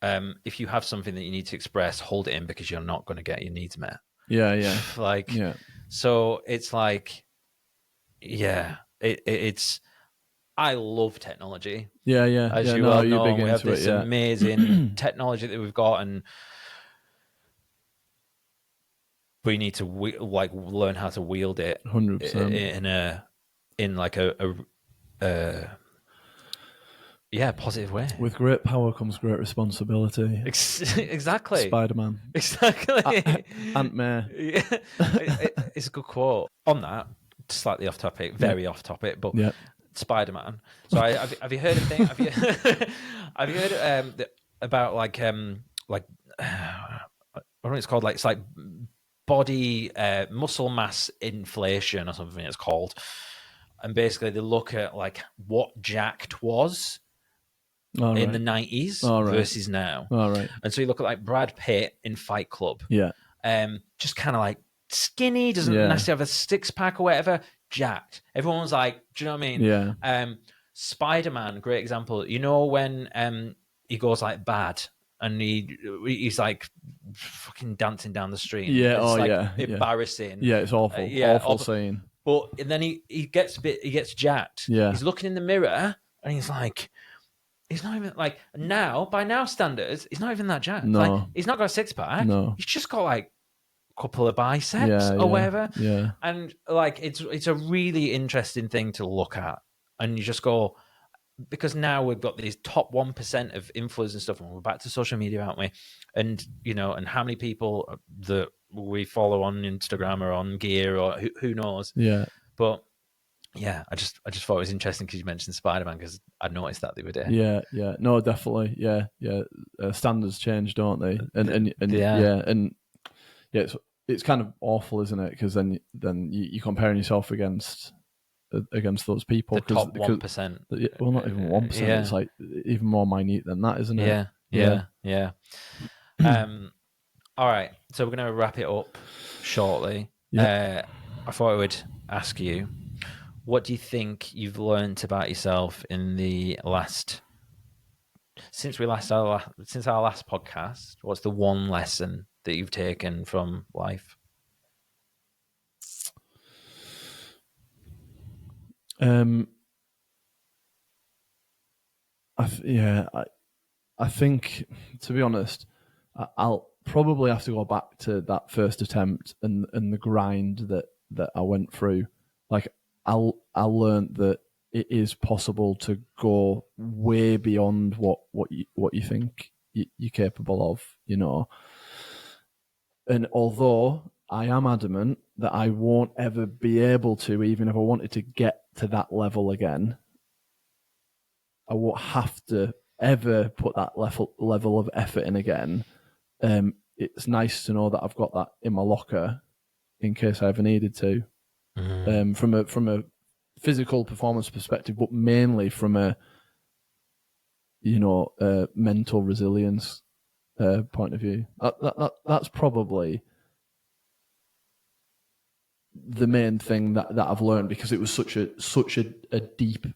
if you have something that you need to express, hold it in, because you're not going to get your needs met. Yeah. So it's like, it's. I love technology. Yeah. As you well know, we have this amazing technology that we've got, and we need to learn how to wield it 100% in a positive way. With great power comes great responsibility. Exactly. Spider-Man. Exactly. Ant-Man. Yeah. It's a good quote. On that, slightly off topic, very off topic, but Spider-Man. So have you heard of thing? Have you heard about like I don't know what it's called, like it's like body muscle mass inflation or something it's called. And basically they look at like what jacked was in the 90s versus now. All right. And so you look at like Brad Pitt in Fight Club. Yeah. Just kind of like skinny, doesn't necessarily have a six-pack or whatever, jacked. Everyone was like, do you know what I mean? Yeah. Spider-Man, great example. When he goes like bad and he's like fucking dancing down the street. Yeah. It's embarrassing. Yeah, it's awful. Awful scene. But and then he gets jacked. Yeah. He's looking in the mirror and he's like, he's not even like by now standards, he's not even that jacked. No. Like, he's not got a six-pack. No. He's just got like a couple of biceps or whatever. Yeah. And like it's a really interesting thing to look at. And you just go, because now we've got these top 1% of influencers and stuff, and we're back to social media, aren't we? And and how many people that we follow on Instagram or on Gear or who knows? Yeah. But yeah, I just thought it was interesting because you mentioned Spider-Man, because I noticed that the other day. Yeah, no, definitely, yeah. Standards change, don't they? And Yeah, yeah, and yeah, it's kind of awful, isn't it? Because then you're comparing yourself against those people the because top 1%. well, not even 1%. It's Yeah, like even more minute than that, isn't it? yeah. All right, so we're going to wrap it up shortly. Yeah. I thought I would ask you, what do you think you've learned about yourself in the last since our last podcast? What's the one lesson that you've taken from life? Um. I think, to be honest, I'll probably have to go back to that first attempt and the grind that I went through. Like I learned that it is possible to go way beyond what you think you're capable of, you know. And although I am adamant that I won't ever be able to, even if I wanted to get to that level again, I won't have to ever put that level of effort in again. It's nice to know that I've got that in my locker in case I ever needed to. From a physical performance perspective, but mainly from a mental resilience point of view. That's probably the main thing that I've learned, because it was such a deep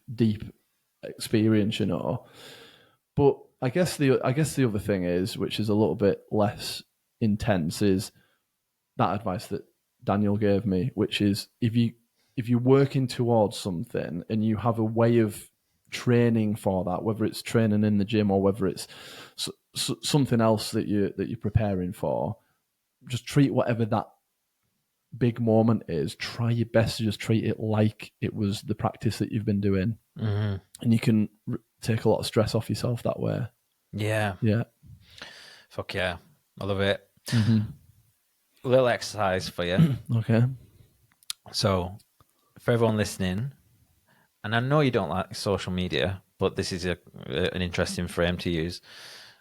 experience, you know. But I guess the other thing is, which is a little bit less intense, is that advice that Daniel gave me, which is if you're working towards something and you have a way of training for that, whether it's training in the gym or whether it's something else that you're preparing for, just treat whatever that big moment is. Try your best to just treat it like it was the practice that you've been doing, and you can take a lot of stress off yourself that way. Yeah. Fuck yeah. I love it. Mm-hmm. A little exercise for you. Okay. So, for everyone listening, and I know you don't like social media, but this is an interesting frame to use.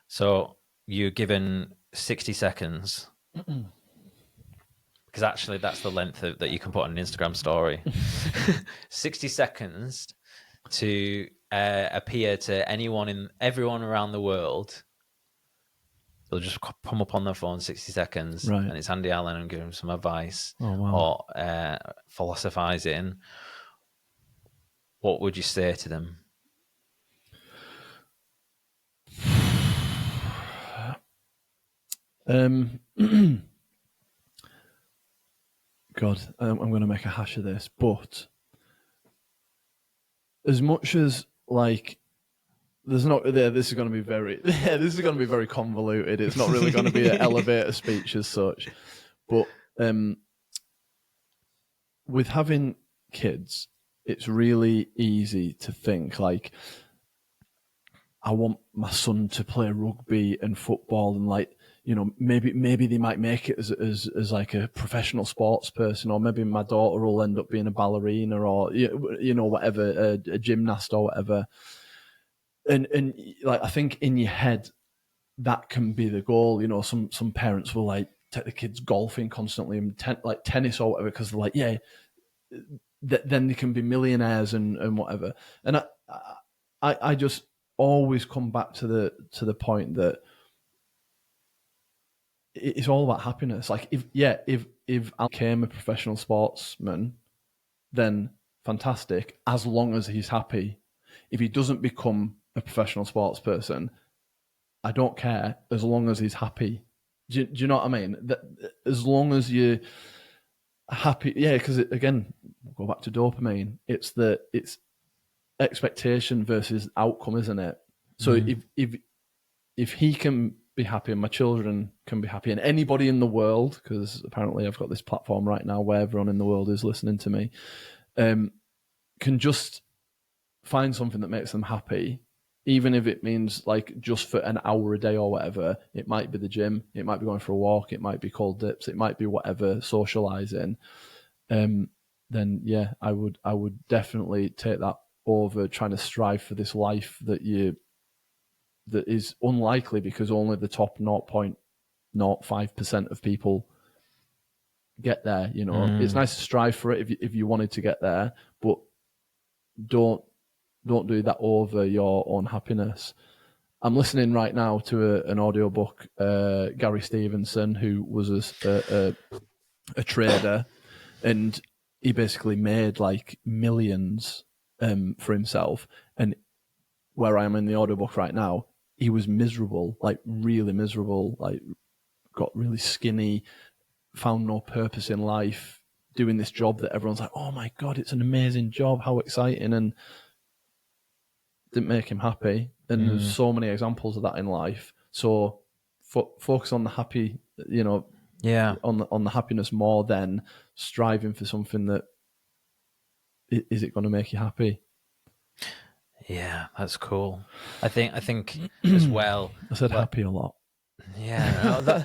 So, you're given 60 seconds, because actually that's the length that you can put on an Instagram story. 60 seconds to appear to everyone around the world. They'll just come up on their phone 60 seconds, Right. and it's Andy Allan and give him some advice wow. or philosophizing. What would you say to them? God, I'm going to make a hash of this, but as much as like there's not there, this is going to be very convoluted. It's not really going to be an elevator speech as such, but with having kids, it's really easy to think like, I want my son to play rugby and football, and like, you know, maybe they might make it as like a professional sports person, or maybe my daughter will end up being a ballerina, or you know whatever, a gymnast or whatever. And like, I think in your head that can be the goal. You know, some parents will like take the kids golfing constantly and like tennis or whatever, because they're like, yeah, then they can be millionaires and whatever. And I just always come back to the point that it's all about happiness. Like if I became a professional sportsman, then fantastic, as long as he's happy. If he doesn't become a professional sports person, I don't care, as long as he's happy. Do you know what I mean? That as long as you're happy, yeah. Because again, we'll go back to dopamine. It's expectation versus outcome, isn't it? So if he can be happy and my children can be happy and anybody in the world, because apparently I've got this platform right now where everyone in the world is listening to me, can just find something that makes them happy, even if it means like just for an hour a day or whatever. It might be the gym, it might be going for a walk, it might be cold dips, it might be whatever, socializing. Then then yeah, I would definitely take that over trying to strive for this life that is unlikely, because only the top 0.05% of people get there. You know, it's nice to strive for it if you wanted to get there, but don't do that over your own happiness. I'm listening right now to an audiobook, Gary Stevenson, who was a trader, and he basically made like millions for himself. And where I am in the audiobook right now, he was miserable, like really miserable, like got really skinny, found no purpose in life, doing this job that everyone's like, oh my God, it's an amazing job, how exciting, and didn't make him happy. And there's so many examples of that in life. So focus on the happy, you know, on the happiness more than striving for something that is it going to make you happy. Yeah, that's cool. I think as well. I said happy a lot. Yeah,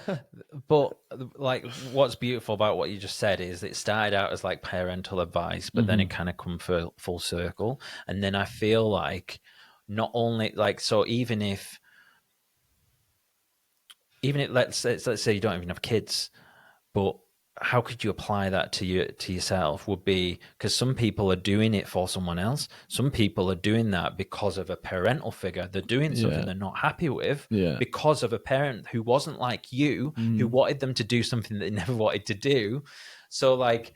but like what's beautiful about what you just said is it started out as like parental advice, but then it kind of come full circle. And then I feel like not only like, so even if let's say you don't even have kids, but how could you apply that to yourself would be, because some people are doing it for someone else. Some people are doing that because of a parental figure. They're doing something they're not happy with because of a parent who wasn't like you, who wanted them to do something they never wanted to do. So like,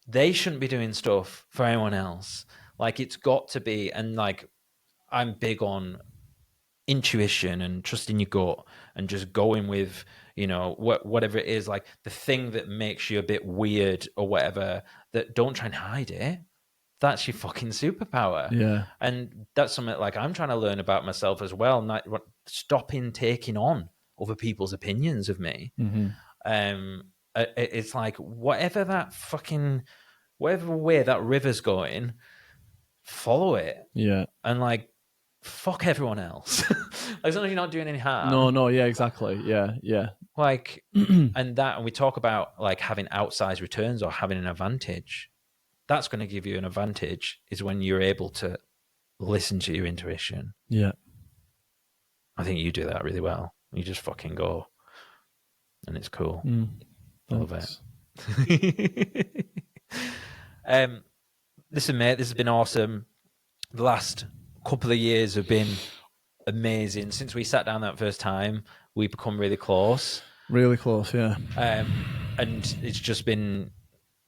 they shouldn't be doing stuff for anyone else. Like, it's got to be, and like, I'm big on intuition and trusting your gut and just going with, you know, whatever it is, like the thing that makes you a bit weird or whatever, that don't try and hide it. That's your fucking superpower. Yeah. And that's something like I'm trying to learn about myself as well. Not stopping taking on other people's opinions of me. It's like whatever way that river's going, follow it. Yeah. And like, fuck everyone else. As long as you're not doing any harm. No, yeah, exactly. Yeah. Like, and we talk about like having outsized returns or having an advantage. That's going to give you an advantage is when you're able to listen to your intuition. Yeah. I think you do that really well. You just fucking go. And it's cool. I love it. Listen, mate, this has been awesome. The last couple of years have been amazing. Since we sat down that first time, we've become really close. Really close, yeah. And it's just been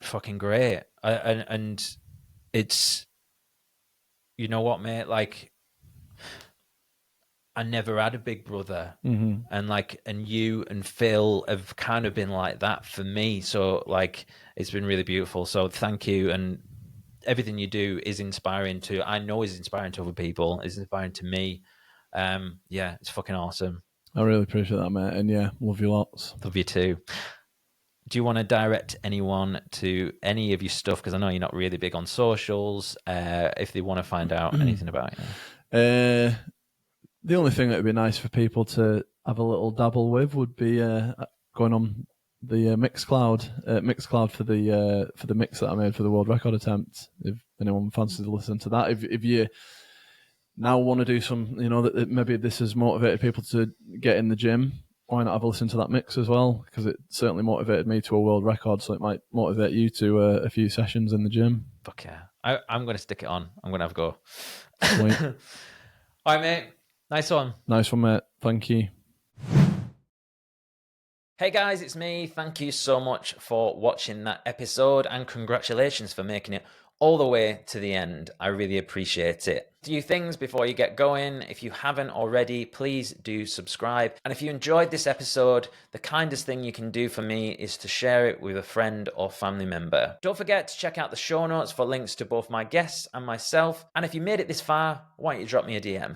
fucking great. And it's, you know what, mate? Like, I never had a big brother. And like, and you and Phil have kind of been like that for me. So like, it's been really beautiful. So thank you. And everything you do is inspiring I know is inspiring to other people. It's inspiring to me. Yeah, it's fucking awesome. I really appreciate that, mate. And yeah, love you lots. Love you too. Do you want to direct anyone to any of your stuff? Because I know you're not really big on socials. If they want to find out anything about you. The only thing that would be nice for people to have a little dabble with would be going on the Mixcloud for the mix that I made for the world record attempt. If anyone fancies to listen to that, if you now want to do some, you know, that maybe this has motivated people to get in the gym, why not have a listen to that mix as well? Because it certainly motivated me to a world record, so it might motivate you to a few sessions in the gym. Fuck yeah. I'm going to stick it on. I'm going to have a go. Sweet. All right, mate. Nice one. Nice one, mate. Thank you. Hey guys, it's me. Thank you so much for watching that episode and congratulations for making it all the way to the end. I really appreciate it. A few things before you get going. If you haven't already, please do subscribe. And if you enjoyed this episode, the kindest thing you can do for me is to share it with a friend or family member. Don't forget to check out the show notes for links to both my guests and myself. And if you made it this far, why don't you drop me a DM?